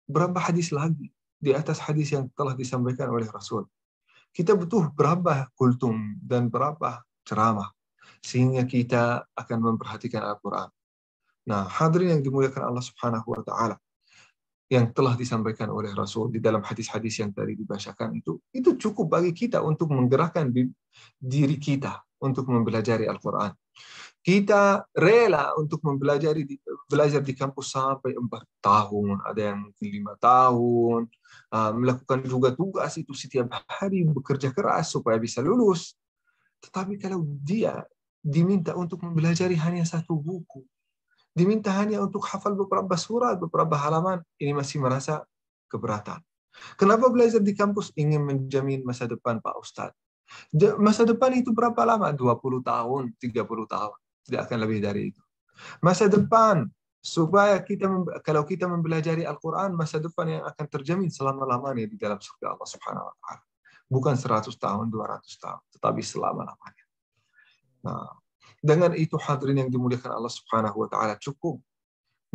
berapa hadis lagi di atas hadis yang telah disampaikan oleh Rasul. Kita butuh berapa kultum dan berapa ceramah sehingga kita akan memperhatikan Al-Quran. Nah, hadirin yang dimuliakan Allah Subhanahu wa Ta'ala, yang telah disampaikan oleh Rasul di dalam hadis-hadis yang tadi dibacakan itu cukup bagi kita untuk menggerakkan diri kita untuk mempelajari Al-Quran. Kita rela untuk belajar di kampus sampai 4 tahun, ada yang mungkin 5 tahun, melakukan juga tugas itu setiap hari, bekerja keras supaya bisa lulus. Tetapi kalau dia diminta untuk mempelajari hanya 1 buku, diminta hanya untuk hafal beberapa surat, beberapa halaman, ini masih merasa keberatan. Kenapa belajar di kampus? Ingin menjamin masa depan Pak Ustadz. Masa depan itu berapa lama? 20 tahun, 30 tahun. Tidak akan lebih dari itu. Masa depan, supaya kalau kita mempelajari Al-Quran, masa depan yang akan terjamin selama-lamanya di dalam surga Allah Subhanahu wa Ta'ala. Bukan 100 tahun, 200 tahun, tetapi selama-lamanya. Nah, dengan itu hadirin yang dimuliakan Allah Subhanahu wa Ta'ala, cukup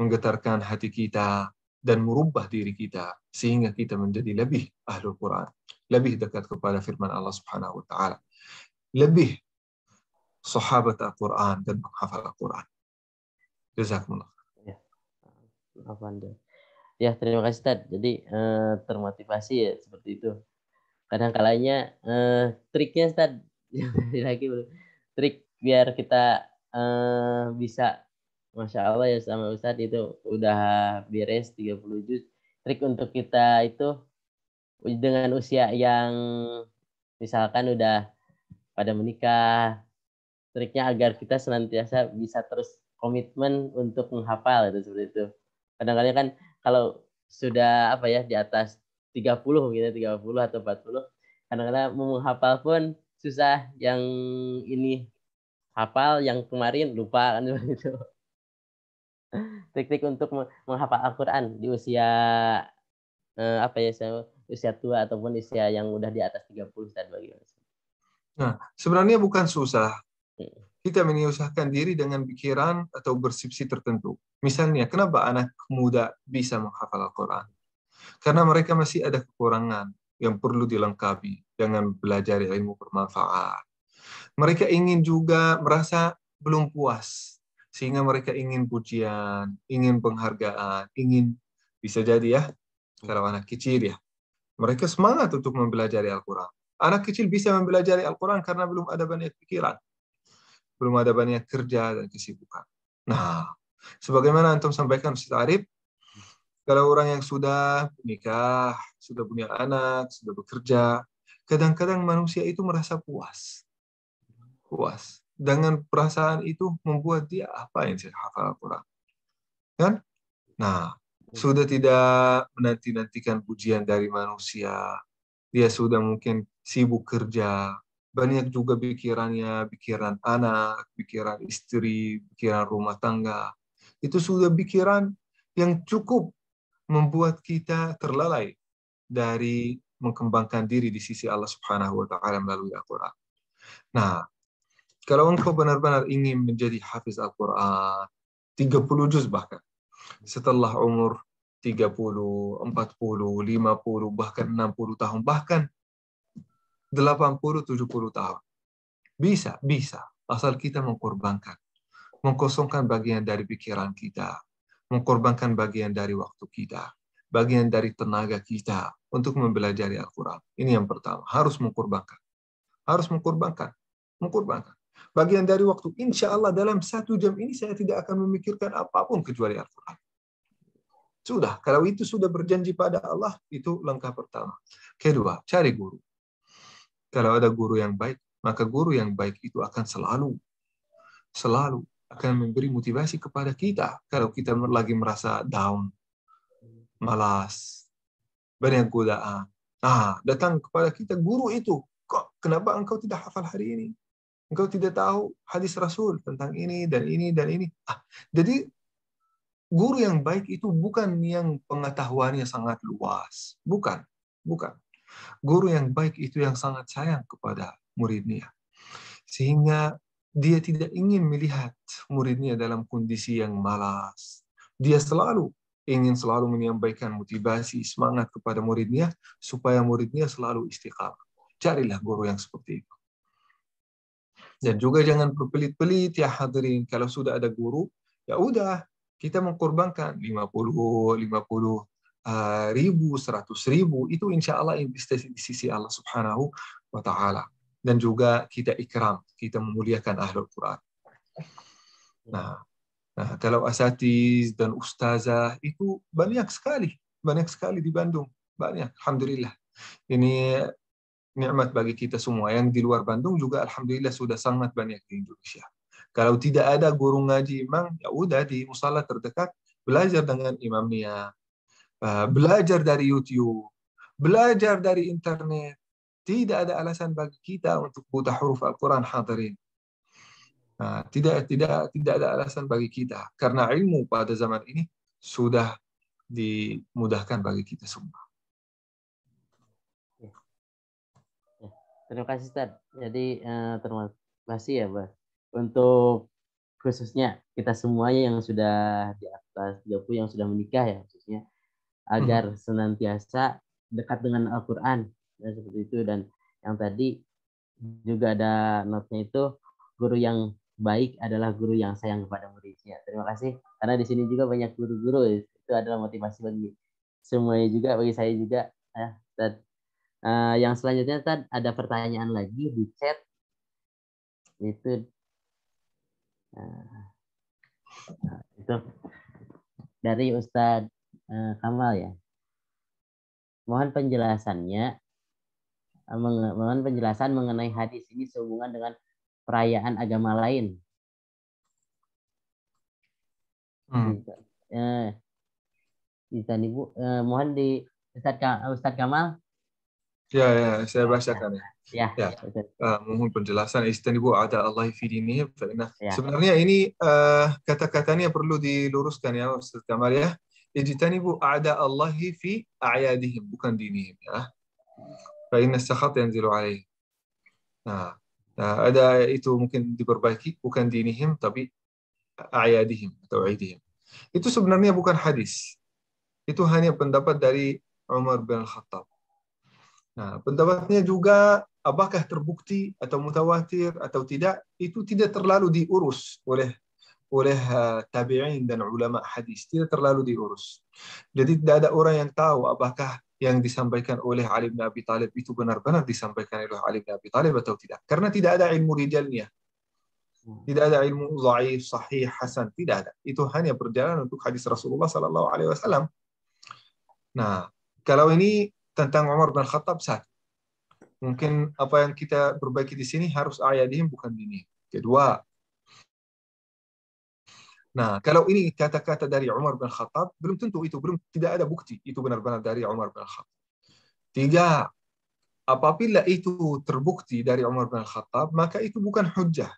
menggetarkan hati kita dan merubah diri kita sehingga kita menjadi lebih ahlul Quran, lebih dekat kepada firman Allah Subhanahu wa Ta'ala, lebih sahabat Al-Quran dan menghafal Al-Quran. Jazakumullah. Ya, terima kasih Tad. Jadi termotivasi ya seperti itu. Kadang kalanya triknya Tad, lagi trik biar kita bisa, Masya Allah ya sama Ustadz itu udah beres 30 juz. Trik untuk kita itu dengan usia yang misalkan udah pada menikah, triknya agar kita senantiasa bisa terus komitmen untuk menghafal itu seperti itu. Kadang-kadang kan kalau sudah di atas 30 mungkin 30 atau 40, kadang-kadang mau menghafal pun susah, yang ini hafal, yang kemarin lupa kan gitu. Trik-trik untuk menghafal Al-Quran di usia usia tua ataupun usia yang udah di atas 30 Ustaz bagaimana? Nah, sebenarnya bukan susah. Kita menyusahkan diri dengan pikiran atau persepsi tertentu. Misalnya, kenapa anak muda bisa menghafal Al-Quran? Karena mereka masih ada kekurangan yang perlu dilengkapi dengan belajar ilmu bermanfaat. Mereka ingin juga merasa belum puas, sehingga mereka ingin pujian, ingin penghargaan, ingin, bisa jadi ya, kalau anak kecil ya, mereka semangat untuk mempelajari Al-Quran. Anak kecil bisa mempelajari Al-Quran karena belum ada banyak pikiran, belum ada banyak kerja dan kesibukan. Nah, sebagaimana antum sampaikan Ustaz Arif, kalau orang yang sudah menikah, sudah punya anak, sudah bekerja, kadang-kadang manusia itu merasa puas. Puas. Dengan perasaan itu membuat dia, apa yang saya hafal Al-Quran? Kan? Nah, sudah tidak menanti-nantikan pujian dari manusia. Dia sudah mungkin sibuk kerja. Banyak juga pikirannya, pikiran anak, pikiran istri, pikiran rumah tangga. Itu sudah pikiran yang cukup membuat kita terlalai dari mengembangkan diri di sisi Allah Subhanahu wa taala melalui Al-Qur'an. Nah, kalau engkau benar-benar ingin menjadi hafiz Al-Qur'an 30 juz bahkan setelah umur 30, 40, 50, bahkan 60 tahun, bahkan 80, 70 tahun. Bisa. Asal kita mengkorbankan. Mengkosongkan bagian dari pikiran kita. Mengkorbankan bagian dari waktu kita. Bagian dari tenaga kita untuk mempelajari Al-Quran. Ini yang pertama. Harus mengkorbankan. Mengkorbankan. Bagian dari waktu. Insya Allah dalam 1 jam ini saya tidak akan memikirkan apapun kecuali Al-Quran. Sudah. Kalau itu sudah berjanji pada Allah, itu langkah pertama. Kedua, cari guru. Kalau ada guru yang baik, maka guru yang baik itu akan selalu akan memberi motivasi kepada kita. Kalau kita lagi merasa down, malas, banyak godaan. Datang kepada kita guru itu. Kenapa engkau tidak hafal hari ini? Engkau tidak tahu hadis Rasul tentang ini dan ini dan ini. Jadi guru yang baik itu bukan yang pengetahuannya sangat luas. Bukan. Guru yang baik itu yang sangat sayang kepada muridnya. Sehingga dia tidak ingin melihat muridnya dalam kondisi yang malas. Dia ingin selalu menyampaikan motivasi, semangat kepada muridnya, supaya muridnya selalu istiqamah. Carilah guru yang seperti itu. Dan juga jangan berpelit-pelit ya hadirin. Kalau sudah ada guru, ya udah, kita mengkorbankan 50 ribu, 100 ribu, itu insya Allah investasi di sisi Allah Subhanahu wa ta'ala. Dan juga kita ikram, kita memuliakan ahlul Quran. Nah, kalau asatiz dan ustazah itu banyak sekali di Bandung. Banyak, alhamdulillah. Ini nikmat bagi kita semua. Yang di luar Bandung juga alhamdulillah sudah sangat banyak di Indonesia. Kalau tidak ada guru ngaji imam, ya udah di musala terdekat, belajar dengan imamnya. Belajar dari YouTube, belajar dari internet. Tidak ada alasan bagi kita untuk buta huruf Al-Quran hadirin. Tidak ada alasan bagi kita. Karena ilmu pada zaman ini sudah dimudahkan bagi kita semua. Terima kasih, Ustaz. Jadi terima kasih ya, Pak. Untuk khususnya kita semuanya yang sudah di atas 30 yang sudah menikah ya, khususnya agar senantiasa dekat dengan Al-Quran. Ya, seperti itu. Dan yang tadi juga ada notnya itu, guru yang baik adalah guru yang sayang kepada muridnya. Terima kasih. Karena di sini juga banyak guru-guru, itu adalah motivasi bagi semuanya juga, bagi saya juga. Dan yang selanjutnya Tad, ada pertanyaan lagi di chat. Itu itu dari Ustadz Kamal ya. Mohon penjelasan mengenai hadis ini sehubungan dengan perayaan agama lain. Mohon di Ustadz Kamal. Ya, saya bacakan ya. Mohon penjelasan. Istanibu ada Allah fi dinihim. Sebenarnya ini kata-katanya perlu diluruskan ya Ustadz Kamal ya. Ijtanibu a'da Allahi fi a'yadihim, bukan dinihim ya. Fa inna sakhat yanzilu alaih. Nah, ada itu mungkin diperbaiki, bukan dinihim tapi a'yadihim atau aidihim. Itu sebenarnya bukan hadis. Itu hanya pendapat dari Umar bin Khattab. Nah, pendapatnya juga apakah terbukti atau mutawatir atau tidak, itu tidak terlalu diurus oleh tabi'in dan ulama hadis, tidak terlalu diurus. Jadi tidak ada orang yang tahu apakah yang disampaikan oleh Ali bin Abi Thalib itu benar-benar disampaikan oleh Ali bin Abi Thalib atau tidak. Karena tidak ada ilmu rijalnya. Tidak ada ilmu dhaif, sahih, hasan, tidak ada. Itu hanya berjalan untuk hadis Rasulullah sallallahu alaihi wasallam. Nah, kalau ini tentang Umar bin Khattab satu. Mungkin apa yang kita perbaiki di sini harus ayadihim bukan ini. Kedua, nah, kalau ini kata-kata dari Umar bin Khattab, belum tentu itu, tidak ada bukti itu benar-benar dari Umar bin Khattab. Tiga, apabila itu terbukti dari Umar bin Khattab, maka itu bukan hujjah.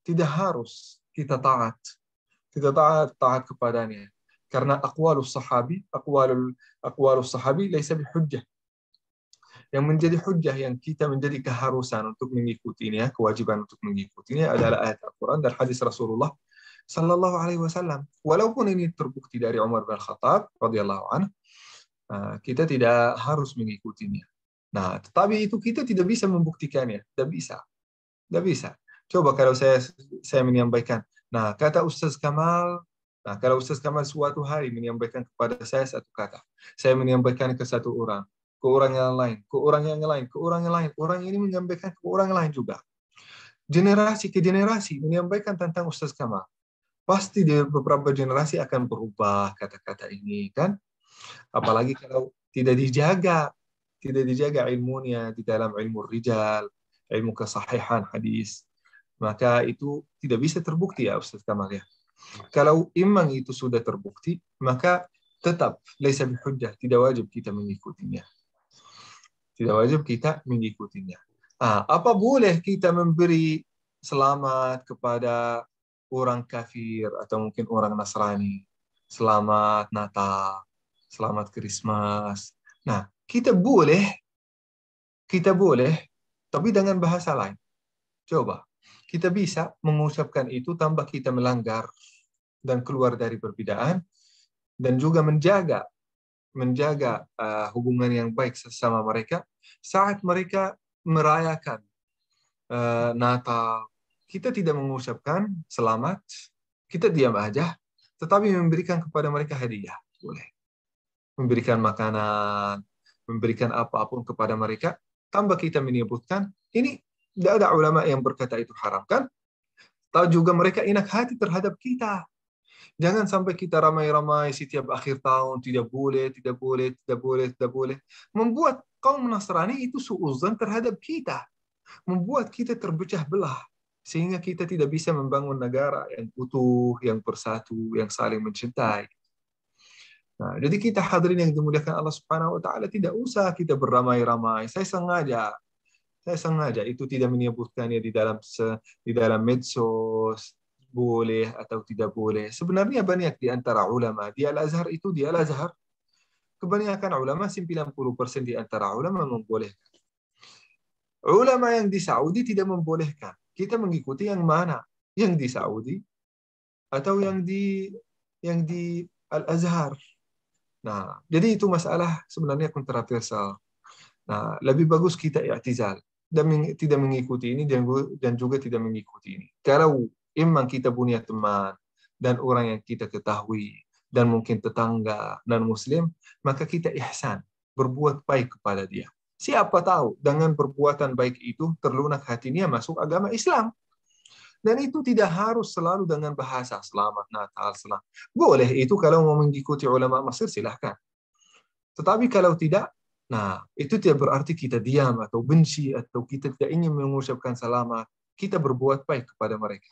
Tidak harus kita taat. Kita taat kepadanya. Karena aqwalus sahabi laisa bihujjah. Yang menjadi hujjah yang kita menjadi keharusan untuk mengikutinya, kewajiban untuk mengikutinya adalah ayat Al-Quran dan hadis Rasulullah Sallallahu Alaihi Wasallam. Walaupun ini terbukti dari Umar bin Khattab radhiyallahu anhu, kita tidak harus mengikutinya. Nah, tetapi itu kita tidak bisa membuktikannya, tidak bisa, tidak bisa. Coba kalau saya menyampaikan, nah kata Ustaz Kamal, nah kalau Ustaz Kamal suatu hari menyampaikan kepada saya satu kata, saya menyampaikan ke satu orang, ke orang yang lain, ke orang yang lain, ke orang yang lain, orang ini menyampaikan ke orang lain juga. Generasi ke generasi menyampaikan tentang Ustaz Kamal. Pasti di beberapa generasi akan berubah kata-kata ini, kan? Apalagi kalau tidak dijaga ilmunya di dalam ilmu rijal, ilmu kesahihan hadis, maka itu tidak bisa terbukti ya Ustaz Kamal ya. Kalau imam itu sudah terbukti, maka tetap laisa bihujjah, tidak wajib kita mengikutinya. Tidak wajib kita mengikutinya. Apa boleh kita memberi selamat kepada orang kafir atau mungkin orang Nasrani? Selamat Natal, selamat Christmas. Nah, kita boleh, tapi dengan bahasa lain. Coba, kita bisa mengucapkan itu tanpa kita melanggar dan keluar dari perbedaan, dan juga menjaga hubungan yang baik sesama mereka saat mereka merayakan Natal. Kita tidak mengucapkan selamat, kita diam aja, tetapi memberikan kepada mereka hadiah, boleh. Memberikan makanan, memberikan apapun kepada mereka, tanpa kita menyebutkan, ini tidak ada ulama yang berkata itu haram, kan? Tahu juga mereka enak hati terhadap kita. Jangan sampai kita ramai-ramai setiap akhir tahun, tidak boleh, tidak boleh, tidak boleh, tidak boleh. Membuat kaum Nasrani itu suudzon terhadap kita. Membuat kita terpecah belah. Sehingga kita tidak bisa membangun negara yang utuh, yang bersatu, yang saling mencintai. Nah, jadi kita hadirin yang dimuliakan Allah Subhanahu wa taala, tidak usah kita beramai-ramai. Saya sengaja itu tidak menyebutkannya di dalam medsos, boleh atau tidak boleh. Sebenarnya banyak di antara ulama di Al-Azhar kebanyakan ulama 90% di antara ulama membolehkan. Ulama yang di Saudi tidak membolehkan. Kita mengikuti yang mana? Yang di Saudi atau yang di Al-Azhar. Nah, jadi itu masalah sebenarnya kontroversial. Nah, lebih bagus kita i'tizal dan tidak mengikuti ini dan juga tidak mengikuti ini. Kalau memang kita punya teman dan orang yang kita ketahui dan mungkin tetangga dan muslim, maka kita ihsan, berbuat baik kepada dia. Siapa tahu dengan perbuatan baik itu terlunak hatinya masuk agama Islam. Dan itu tidak harus selalu dengan bahasa selamat Natal, selamat. Boleh itu kalau mau mengikuti ulama Mesir silahkan. Tetapi kalau tidak, nah itu tidak berarti kita diam atau benci atau kita tidak ingin mengucapkan selamat. Kita berbuat baik kepada mereka.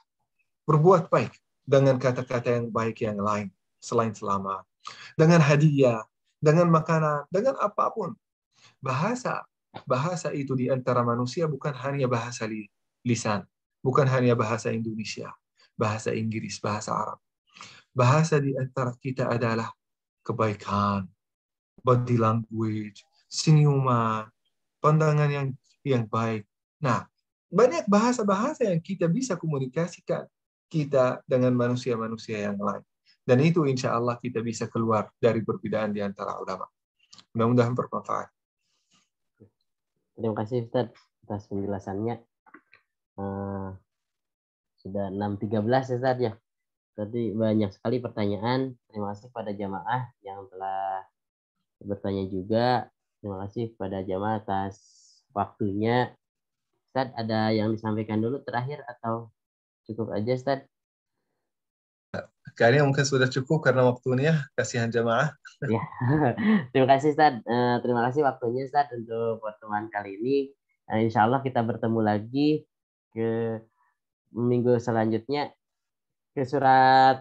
Berbuat baik dengan kata-kata yang baik yang lain selain selamat. Dengan hadiah, dengan makanan, dengan apapun. Bahasa itu di antara manusia bukan hanya bahasa lisan. Bukan hanya bahasa Indonesia, bahasa Inggris, bahasa Arab. Bahasa di antara kita adalah kebaikan, body language, senyuman, pandangan yang baik. Nah, banyak bahasa-bahasa yang kita bisa komunikasikan kita dengan manusia-manusia yang lain. Dan itu insya Allah kita bisa keluar dari perbedaan di antara ulama. Mudah-mudahan bermanfaat. Terima kasih Ustaz atas penjelasannya. Sudah 6.13 ya Ustaz ya. Tadi banyak sekali pertanyaan. Terima kasih kepada jamaah yang telah bertanya juga. Terima kasih kepada jamaah atas waktunya. Ustaz, ada yang disampaikan dulu terakhir atau cukup aja Ustaz? Kayaknya mungkin sudah cukup karena waktunya. Kasihan jamaah. Ya. Terima kasih Ustaz. Terima kasih waktunya Ustaz untuk pertemuan kali ini. Insya Allah kita bertemu lagi ke minggu selanjutnya ke surat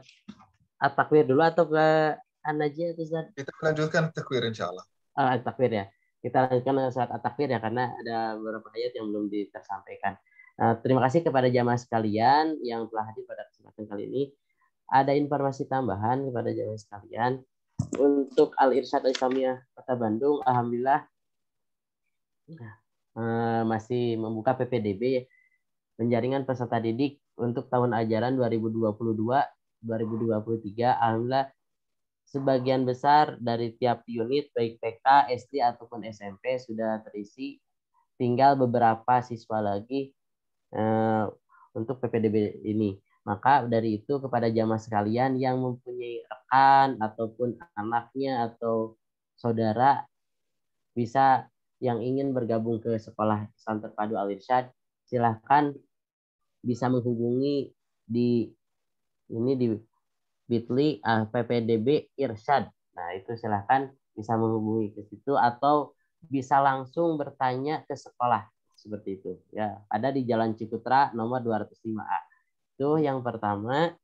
At-Takwir dulu atau ke An-Najiyah itu Ustaz? Kita melanjutkan takwir insya Allah. At-Takwir ya. Kita lanjutkan surat At-Takwir ya karena ada beberapa ayat yang belum tersampaikan. Terima kasih kepada jamaah sekalian yang telah hadir pada kesempatan kali ini. Ada informasi tambahan kepada jamaah sekalian untuk Al-Irsyad Al-Islamiyah Kota Bandung. Alhamdulillah masih membuka PPDB, penjaringan peserta didik untuk tahun ajaran 2022-2023. Alhamdulillah sebagian besar dari tiap unit baik TK, SD ataupun SMP sudah terisi. Tinggal beberapa siswa lagi untuk PPDB ini. Maka dari itu kepada jamaah sekalian yang mempunyai rekan ataupun anaknya atau saudara bisa yang ingin bergabung ke sekolah Islam Terpadu Al-Irsyad, silahkan bisa menghubungi di bit.ly PPDB Irsyad. Nah, itu silahkan bisa menghubungi ke situ atau bisa langsung bertanya ke sekolah seperti itu. Ya, ada di Jalan Ciputra nomor 205A. Itu yang pertama.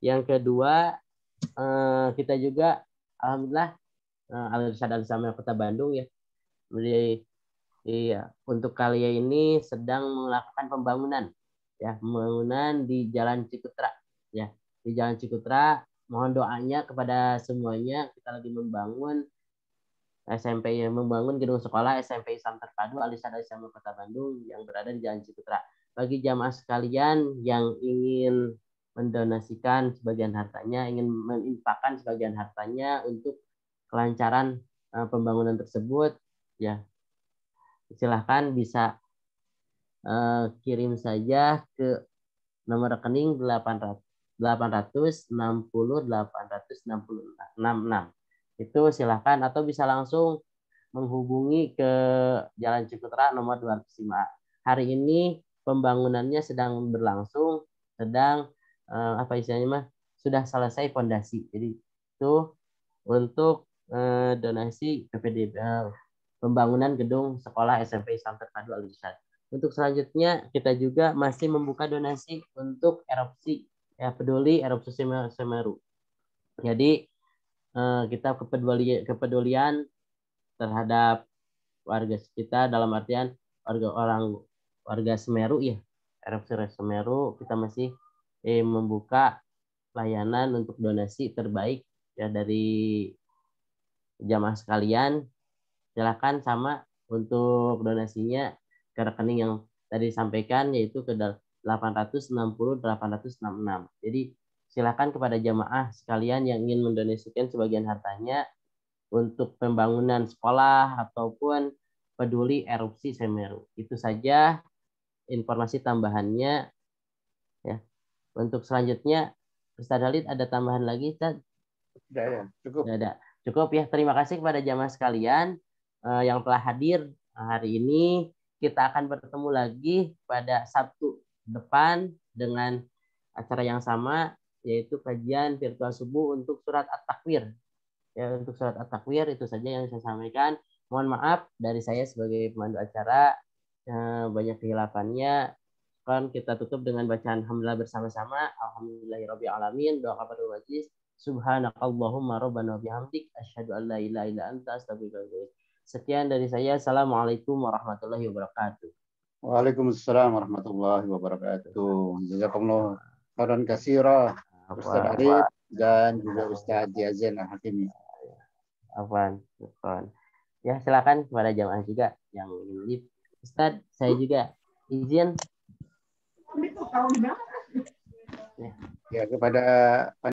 Yang kedua, kita juga alhamdulillah Al-Irsyad Al-Islamiah Kota Bandung ya. Iya, untuk kalian ini sedang melakukan pembangunan ya, pembangunan di Jalan Ciputra ya. Di Jalan Ciputra, mohon doanya kepada semuanya, kita lagi membangun SMP, membangun gedung sekolah SMP Islam Terpadu Al-Irsyad Al-Islamiah Kota Bandung yang berada di Jalan Ciputra. Bagi jamaah sekalian yang ingin mendonasikan sebagian hartanya, ingin menginfakkan sebagian hartanya untuk kelancaran pembangunan tersebut ya, silahkan bisa kirim saja ke nomor rekening 860-866. Itu silahkan, atau bisa langsung menghubungi ke Jalan Ciputra nomor 205. Hari ini pembangunannya sedang berlangsung, sedang apa istilahnya mah sudah selesai fondasi. Jadi itu untuk donasi PPDB pembangunan gedung sekolah SMP Islam Terpadu Al-Irsyad. Untuk selanjutnya kita juga masih membuka donasi untuk erupsi ya, peduli erupsi Semeru. Jadi kita kepedulian terhadap warga sekitar dalam artian warga Semeru ya, erupsi Semeru, kita masih membuka layanan untuk donasi terbaik ya dari jamaah sekalian. Silakan sama untuk donasinya ke rekening yang tadi disampaikan, yaitu ke 860-866. Jadi silakan kepada jamaah sekalian yang ingin mendonasikan sebagian hartanya untuk pembangunan sekolah ataupun peduli erupsi Semeru. Itu saja informasi tambahannya ya. Untuk selanjutnya Ustaz Halid ada tambahan lagi, Ustaz? Tidak ya, cukup. Tidak ada. Cukup ya. Terima kasih kepada jamaah sekalian yang telah hadir hari ini. Kita akan bertemu lagi pada Sabtu depan dengan acara yang sama, yaitu kajian virtual subuh untuk surat At-Takwir. Ya, untuk surat At-Takwir itu saja yang saya sampaikan. Mohon maaf dari saya sebagai pemandu acara, banyak kehilafannya. Kan kita tutup dengan bacaan alhamdulillah bersama-sama. Alhamdulillahirabbil alamin. Doa kafatul majlis. Subhanakallahumma rabbana bihamdik asyhadu an la ilaha illa anta astaghfiruka wa atubu ilaik. Sekian dari saya. Assalamualaikum warahmatullahi wabarakatuh. Waalaikumsalam warahmatullahi wabarakatuh. Jazakumullah khairan katsira Ustaz Arif dan juga Ustaz Yazin Al-Hakimi. Afwan. Ya, silakan kepada jamaah juga yang ingin live. Ustaz, saya juga izin. Ya, kepada